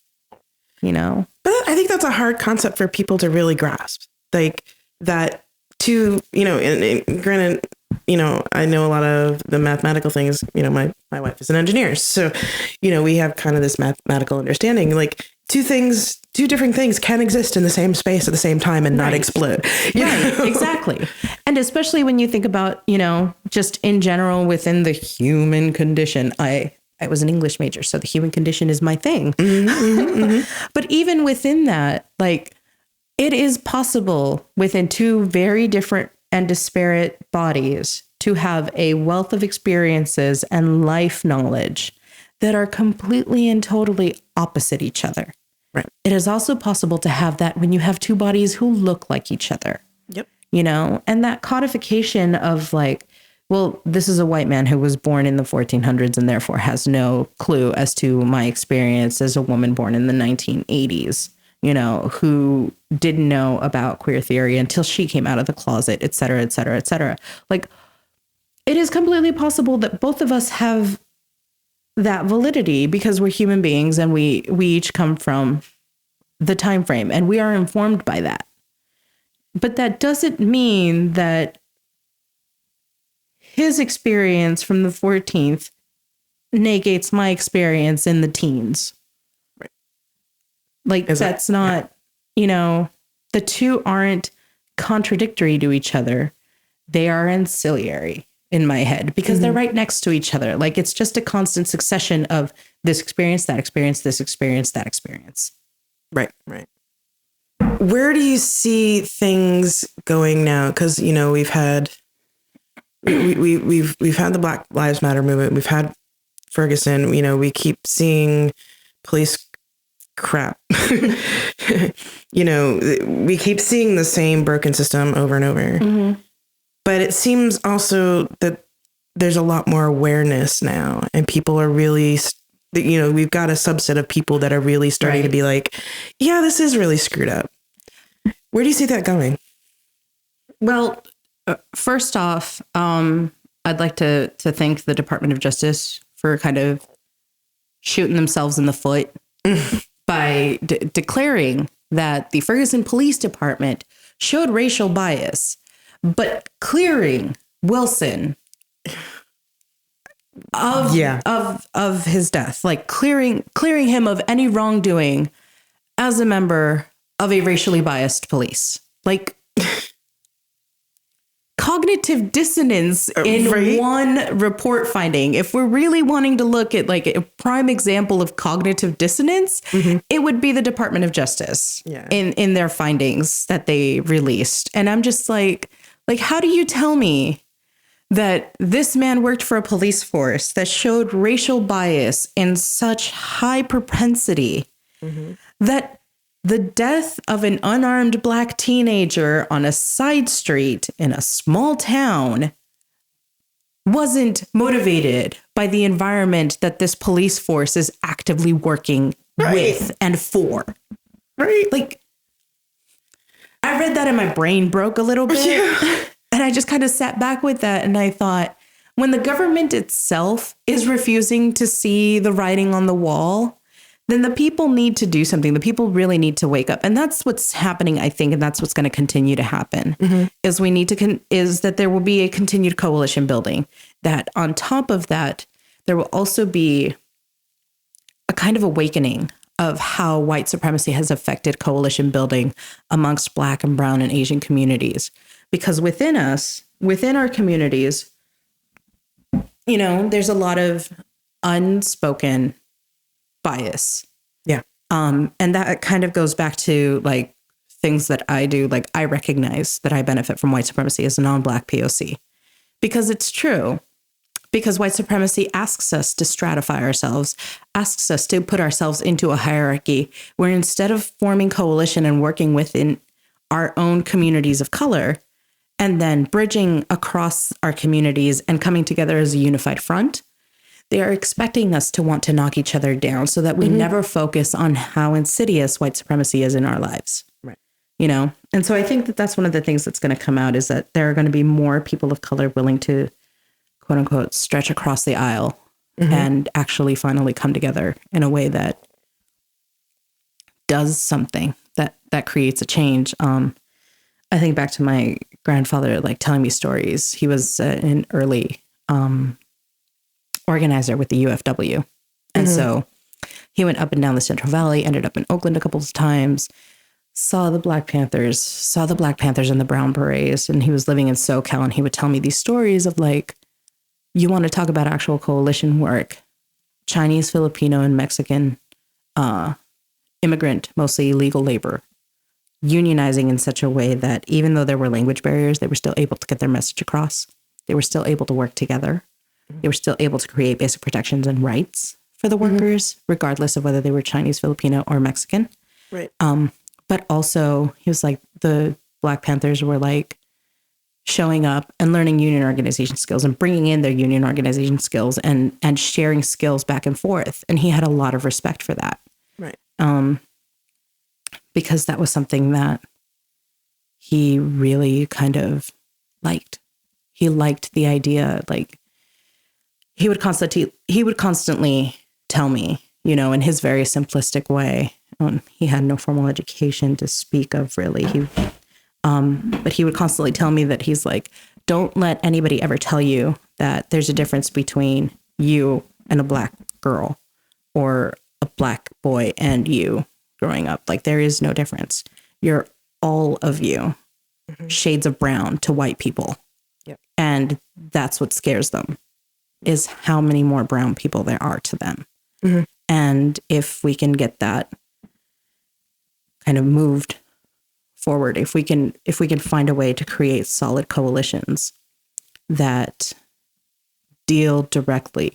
But I think that's a hard concept for people to really grasp. Like, that to, and granted, I know a lot of the mathematical things. My wife is an engineer. So, we have kind of this mathematical understanding. Like, two different things can exist in the same space at the same time and not explode. Right, exactly. And especially when you think about, just in general within the human condition. I was an English major, so the human condition is my thing. But even within that, like, it is possible within two very different and disparate bodies to have a wealth of experiences and life knowledge that are completely and totally opposite each other. Right. It is also possible to have that when you have two bodies who look like each other. Yep. And that codification of like, well, this is a white man who was born in the 1400s and therefore has no clue as to my experience as a woman born in the 1980s. Who didn't know about queer theory until she came out of the closet, et cetera, et cetera, et cetera. Like, it is completely possible that both of us have that validity, because we're human beings and we each come from the time frame and we are informed by that. But that doesn't mean that his experience from the 14th negates my experience in the teens. Like, that's not, the two aren't contradictory to each other. They are ancillary in my head, because they're right next to each other. Like, it's just a constant succession of this experience, that experience, this experience, that experience. Right. Where do you see things going now? Because, we've had the Black Lives Matter movement. We've had Ferguson. We keep seeing police crap. We keep seeing the same broken system over and over. But it seems also that there's a lot more awareness now, and people are really, we've got a subset of people that are really starting to be like, yeah, this is really screwed up. Where do you see that going? Well, first off, I'd like to thank the Department of Justice for kind of shooting themselves in the foot by declaring that the Ferguson Police Department showed racial bias, but clearing Wilson of his death, like clearing him of any wrongdoing as a member of a racially biased police. Like, cognitive dissonance in one report finding. If we're really wanting to look at like a prime example of cognitive dissonance, it would be the Department of Justice in their findings that they released. And I'm just like, how do you tell me that this man worked for a police force that showed racial bias in such high propensity that the death of an unarmed Black teenager on a side street in a small town wasn't motivated by the environment that this police force is actively working with and for? Right. Like, I read that and my brain broke a little bit. Yeah. And I just kind of sat back with that. And I thought, when the government itself is refusing to see the writing on the wall, then the people need to do something. The people really need to wake up. And that's what's happening, I think. And that's what's going to continue to happen is we need to is that there will be a continued coalition building, that on top of that, there will also be a kind of awakening of how white supremacy has affected coalition building amongst Black and brown and Asian communities. Because within us, within our communities, there's a lot of unspoken bias. Yeah. And that kind of goes back to like things that I do. Like, I recognize that I benefit from white supremacy as a non-Black POC because it's true. Because white supremacy asks us to stratify ourselves, asks us to put ourselves into a hierarchy where instead of forming coalition and working within our own communities of color and then bridging across our communities and coming together as a unified front, they are expecting us to want to knock each other down so that we never focus on how insidious white supremacy is in our lives. Right. And so I think that that's one of the things that's going to come out is that there are going to be more people of color willing to, quote unquote, stretch across the aisle and actually finally come together in a way that does something that creates a change. I think back to my grandfather, like telling me stories. He was an early, organizer with the UFW. And so he went up and down the Central Valley, ended up in Oakland a couple of times, saw the Black Panthers and the Brown Berets. And he was living in SoCal, and he would tell me these stories of like, you want to talk about actual coalition work, Chinese, Filipino, and Mexican immigrant, mostly illegal labor, unionizing in such a way that even though there were language barriers, they were still able to get their message across. They were still able to work together. They were still able to create basic protections and rights for the workers, regardless of whether they were Chinese, Filipino, or Mexican. Right. But also, he was like, the Black Panthers were like showing up and learning union organization skills and bringing in their union organization skills and sharing skills back and forth. And he had a lot of respect for that. Right. Because that was something that he really kind of liked. He liked the idea, like, he would constantly tell me, in his very simplistic way. He had no formal education to speak of, really. But he would constantly tell me that he's like, don't let anybody ever tell you that there's a difference between you and a Black girl or a Black boy and you growing up. Like, there is no difference. You're all of you, shades of brown to white people. Yep. And that's what scares them, is how many more brown people there are to them. And if we can get that kind of moved forward, if we can find a way to create solid coalitions that deal directly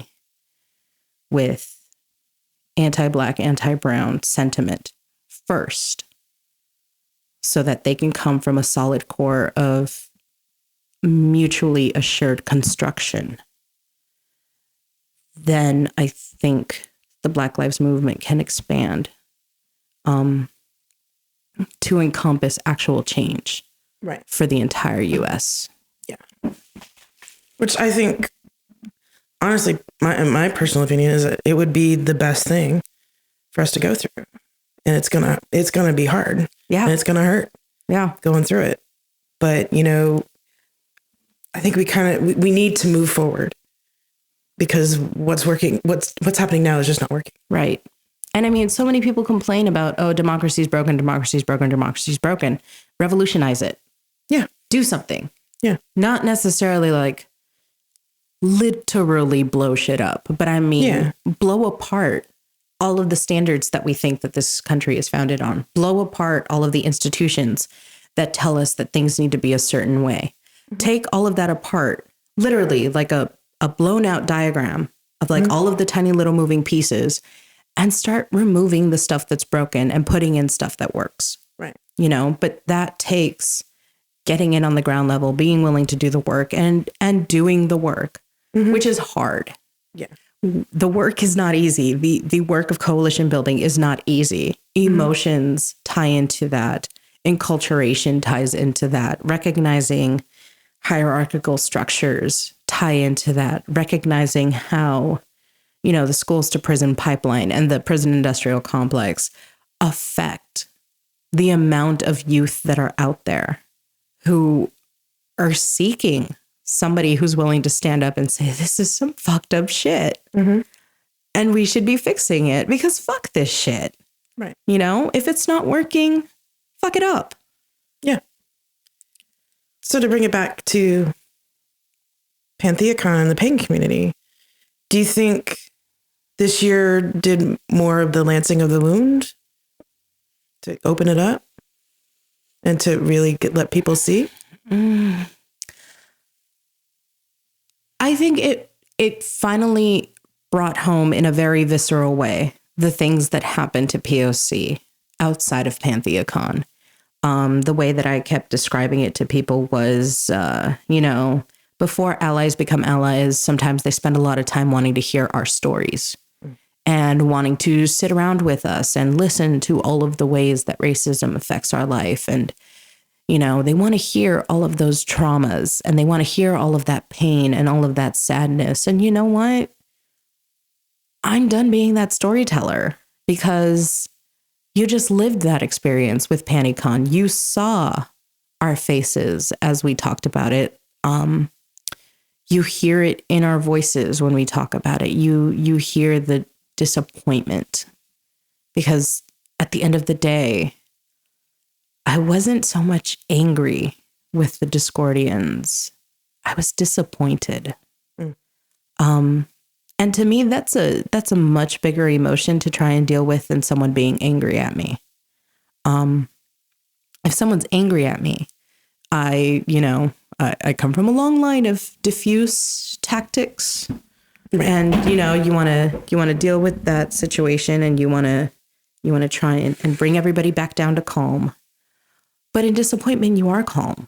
with anti-Black, anti-brown sentiment first, so that they can come from a solid core of mutually assured construction, then I think the Black Lives Movement can expand to encompass actual change for the entire U.S. Yeah. Which I think, honestly, my personal opinion is that it would be the best thing for us to go through. And it's gonna be hard. Yeah. And it's gonna hurt. Yeah. Going through it. But, I think we need to move forward, because what's happening now is just not working. Right. And I mean, so many people complain about, oh, democracy's broken, democracy's broken, democracy's broken. Revolutionize it. Yeah. Do something. Yeah. Not necessarily like literally blow shit up, but I mean, blow apart all of the standards that we think that this country is founded on. Blow apart all of the institutions that tell us that things need to be a certain way. Mm-hmm. Take all of that apart, literally like a blown out diagram of like all of the tiny little moving pieces, and start removing the stuff that's broken and putting in stuff that works. Right. But that takes getting in on the ground level, being willing to do the work and doing the work, which is hard. Yeah. The work is not easy. The work of coalition building is not easy. Emotions tie into that. Enculturation ties into that. Recognizing hierarchical structures tie into that. Recognizing how, the schools to prison pipeline and the prison industrial complex affect the amount of youth that are out there who are seeking somebody who's willing to stand up and say, this is some fucked up shit. Mm-hmm. And we should be fixing it, because fuck this shit. Right. If it's not working, fuck it up. Yeah. So to bring it back to PantheaCon and the pagan community, do you think this year did more of the lancing of the wound to open it up and to really let people see? I think it finally brought home in a very visceral way the things that happened to POC outside of PantheaCon. The way that I kept describing it to people was, before allies become allies, sometimes they spend a lot of time wanting to hear our stories and wanting to sit around with us and listen to all of the ways that racism affects our life. And, they want to hear all of those traumas, and they want to hear all of that pain and all of that sadness. And you know what? I'm done being that storyteller, because you just lived that experience with PantheaCon. You saw our faces as we talked about it. You hear it in our voices when we talk about it. You hear the disappointment, because at the end of the day, I wasn't so much angry with the Discordians. I was disappointed. And to me, that's a much bigger emotion to try and deal with than someone being angry at me. If someone's angry at me, I come from a long line of diffuse tactics, and you want to deal with that situation, and you want to try and bring everybody back down to calm. But in disappointment, you are calm.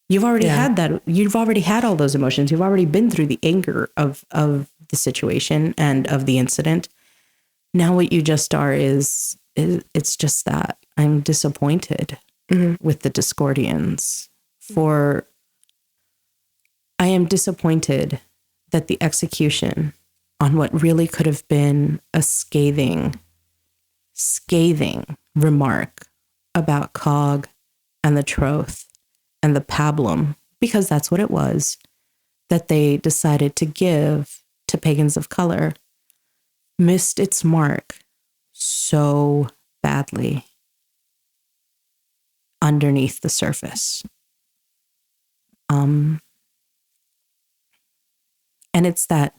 You've already had that. You've already had all those emotions. You've already been through the anger of the situation and of the incident. Now what you just are is it's just that I'm disappointed with the Discordians. I am disappointed that the execution on what really could have been a scathing remark about COG and the Troth and the pablum, because that's what it was, that they decided to give to pagans of color, missed its mark so badly underneath the surface. And it's that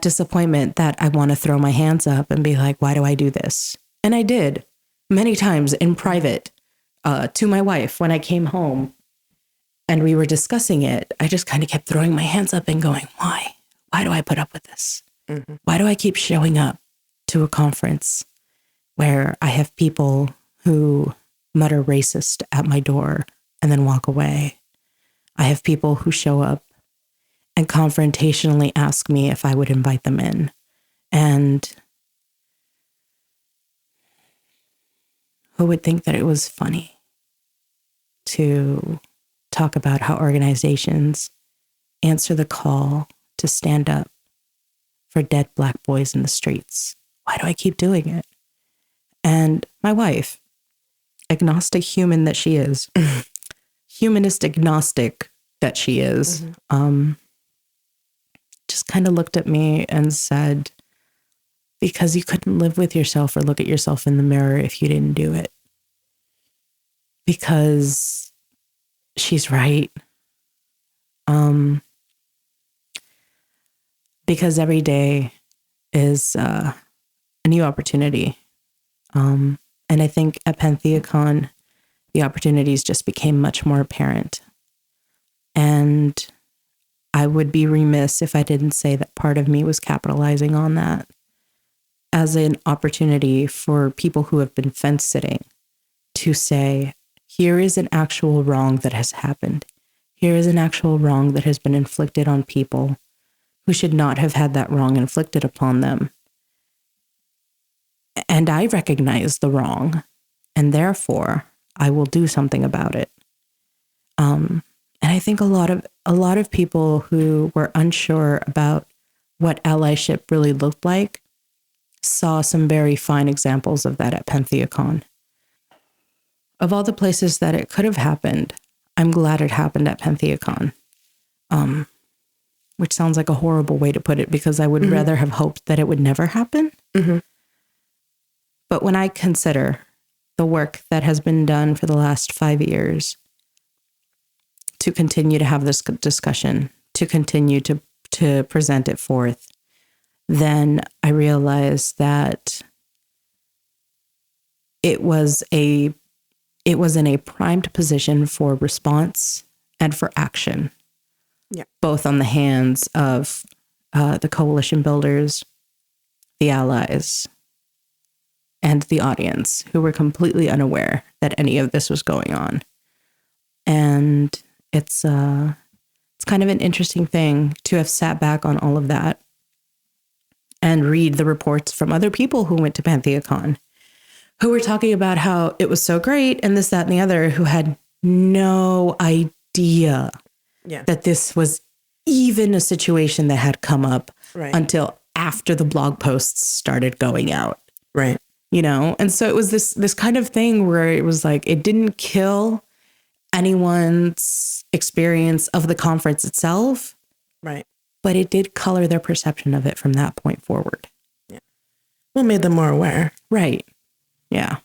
disappointment that I want to throw my hands up and be like, why do I do this? And I did many times in private to my wife when I came home and we were discussing it. I just kind of kept throwing my hands up and going, why? Why do I put up with this? Mm-hmm. Why do I keep showing up to a conference where I have people who mutter racist at my door and then walk away. I have people who show up and confrontationally ask me if I would invite them in. And who would think that it was funny to talk about how organizations answer the call to stand up for dead Black boys in the streets? Why do I keep doing it? And my wife, agnostic human that she is, humanist agnostic that she is, just kind of looked at me and said, because you couldn't live with yourself or look at yourself in the mirror if you didn't do it. Because she's right. Because every day is a new opportunity. And I think at PantheaCon, the opportunities just became much more apparent. And I would be remiss if I didn't say that part of me was capitalizing on that as an opportunity for people who have been fence sitting to say, here is an actual wrong that has happened. Here is an actual wrong that has been inflicted on people who should not have had that wrong inflicted upon them. And I recognize the wrong, and therefore I will do something about it. And I think a lot of people who were unsure about what allyship really looked like saw some very fine examples of that at PantheaCon. Of all the places that it could have happened, I'm glad it happened at PantheaCon, which sounds like a horrible way to put it because I would rather have hoped that it would never happen. But when I consider the work that has been done for the last 5 years to continue to have this discussion, to continue to present it forth, then I realize that it was in a primed position for response and for action, both on the hands of the coalition builders, the allies, and the audience, who were completely unaware that any of this was going on. And it's kind of an interesting thing to have sat back on all of that and read the reports from other people who went to PantheaCon, who were talking about how it was so great and this, that, and the other, who had no idea that this was even a situation that had come up until after the blog posts started going out. Right. You know? And so it was this kind of thing where it was like, it didn't kill anyone's experience of the conference itself. Right. But it did color their perception of it from that point forward. Yeah. Well, made them more aware. Right. Yeah.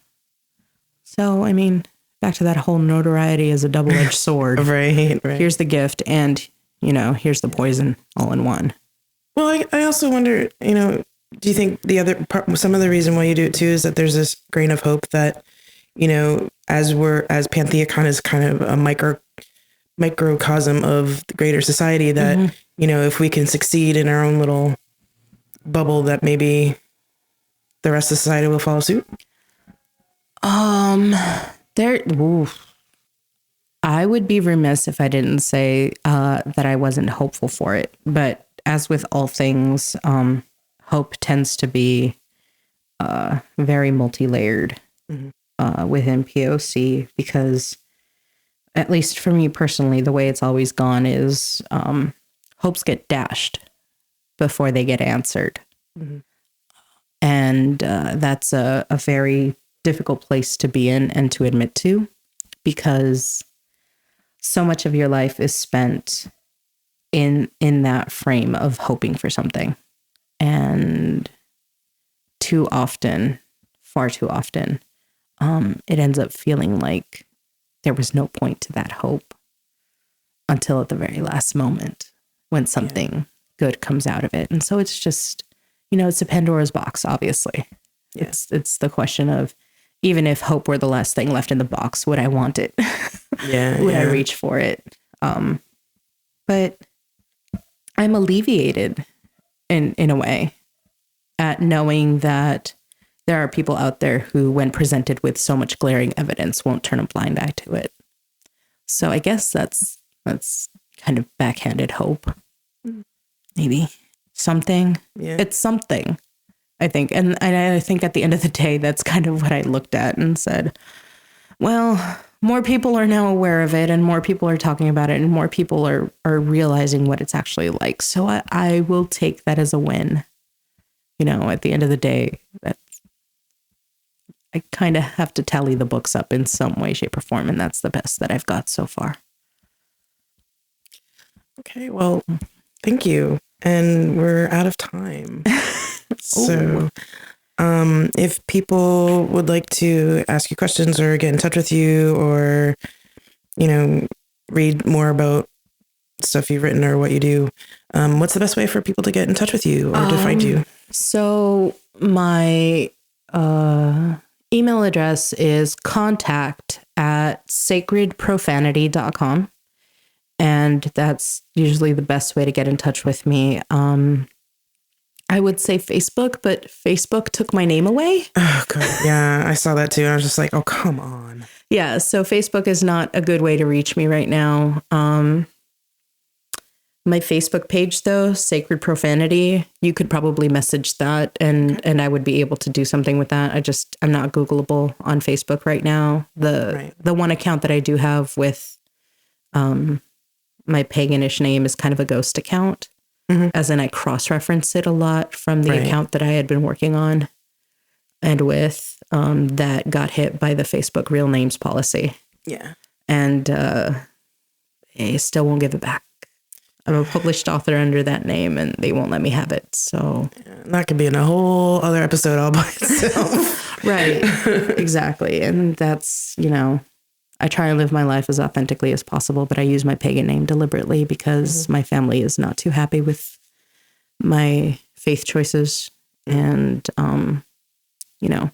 So, I mean, back to that whole notoriety as a double-edged sword. Right. Here's the gift and, here's the poison all in one. Well, I also wonder, do you think the other part, some of the reason why you do it too, is that there's this grain of hope that, as PantheaCon is kind of a microcosm of the greater society, that, if we can succeed in our own little bubble, that maybe the rest of society will follow suit? I would be remiss if I didn't say that I wasn't hopeful for it. But as with all things, hope tends to be very multi-layered within POC, because at least for me personally, the way it's always gone is hopes get dashed before they get answered. And that's a very difficult place to be in and to admit to, because so much of your life is spent in that frame of hoping for something. And too often, far too often, it ends up feeling like there was no point to that hope until at the very last moment when something good comes out of it. And so it's just, it's a Pandora's box, obviously. Yeah. It's the question of, even if hope were the last thing left in the box, would I want it? Would I reach for it? But I'm alleviated in a way at knowing that there are people out there who, when presented with so much glaring evidence, won't turn a blind eye to it. So I guess that's kind of backhanded hope. Maybe something. Yeah. It's something, I think. And I think at the end of the day, that's kind of what I looked at and said, well, more people are now aware of it and more people are talking about it and more people are realizing what it's actually like. So I will take that as a win. You know, at the end of the day, I kind of have to tally the books up in some way, shape, or form. And that's the best that I've got so far. Okay, well, thank you. And we're out of time. So if people would like to ask you questions or get in touch with you or, you know, read more about stuff you've written or what you do, what's the best way for people to get in touch with you or to find you? So my email address is contact@sacredprofanity.com. And that's usually the best way to get in touch with me. I would say Facebook, but Facebook took my name away. Oh, God. Yeah, I saw that too. And I was just like, oh, come on. Yeah, so Facebook is not a good way to reach me right now. My Facebook page, though, Sacred Profanity, you could probably message that and I would be able to do something with that. I'm not Googleable on Facebook right now. The one account that I do have with my paganish name is kind of a ghost account, as in I cross-reference it a lot from the account that I had been working on and with that got hit by the Facebook real names policy. Yeah. And they still won't give it back. I'm a published author under that name and they won't let me have it. So that could be in a whole other episode all by itself. Right. Exactly. And that's, you know, I try and live my life as authentically as possible, but I use my pagan name deliberately because my family is not too happy with my faith choices. And, you know,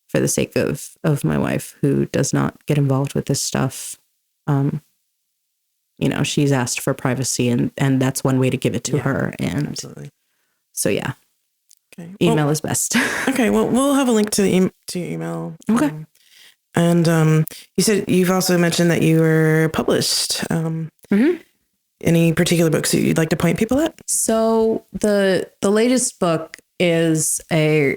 for the sake of my wife who does not get involved with this stuff, you know, she's asked for privacy and that's one way to give it to her. And absolutely. So, yeah. Okay. Email is best. Okay. Well, we'll have a link to your email. Okay. And you said you've also mentioned that you were published. Any particular books that you'd like to point people at? So the latest book is an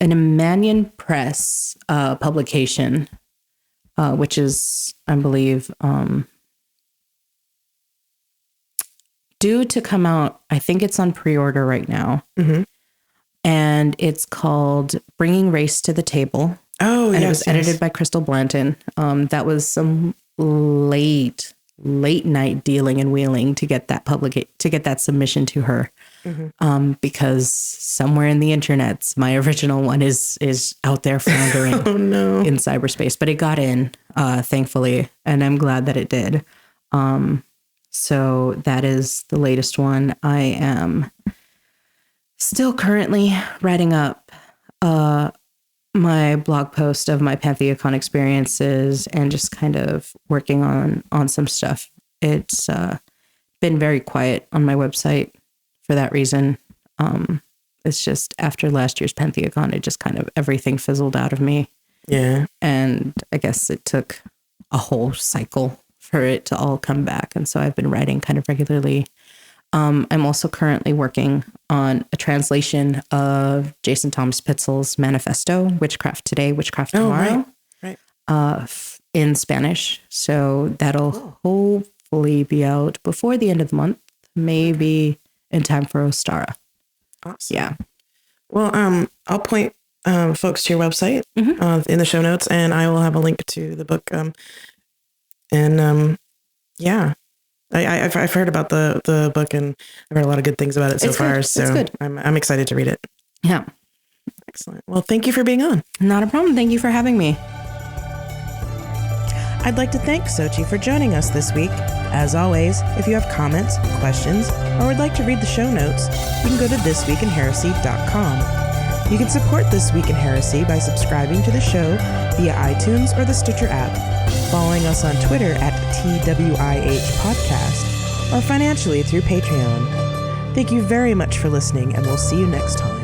Emanian Press publication, which is, I believe, due to come out. I think it's on pre-order right now. And it's called Bringing Race to the Table. Oh, and it was edited by Crystal Blanton. That was some late night dealing and wheeling to get that submission to her. Because somewhere in the internets, my original one is out there floundering in cyberspace, but it got in, thankfully. And I'm glad that it did. So that is the latest one. I am still currently writing up my blog post of my Pantheacon experiences and just kind of working on some stuff. It's been very quiet on my website for that reason. It's just after last year's Pantheacon, it just kind of everything fizzled out of me. Yeah. And I guess it took a whole cycle for it to all come back. And so I've been writing kind of regularly. I'm also currently working on a translation of Jason Thomas Pitzel's manifesto, Witchcraft Today, Witchcraft Tomorrow, in Spanish. So that'll hopefully be out before the end of the month, maybe in time for Ostara. Awesome. Yeah. Well, I'll point folks to your website in the show notes, and I will have a link to the book. Yeah. I've heard about the book and I've heard a lot of good things about it so far. So I'm excited to read it. Yeah. Excellent. Well, thank you for being on. Not a problem. Thank you for having me. I'd like to thank Xochi for joining us this week. As always, if you have comments, questions, or would like to read the show notes, you can go to thisweekinheresy.com. You can support This Week in Heresy by subscribing to the show via iTunes or the Stitcher app, following us on Twitter at TWIH Podcast, or financially through Patreon. Thank you very much for listening, and we'll see you next time.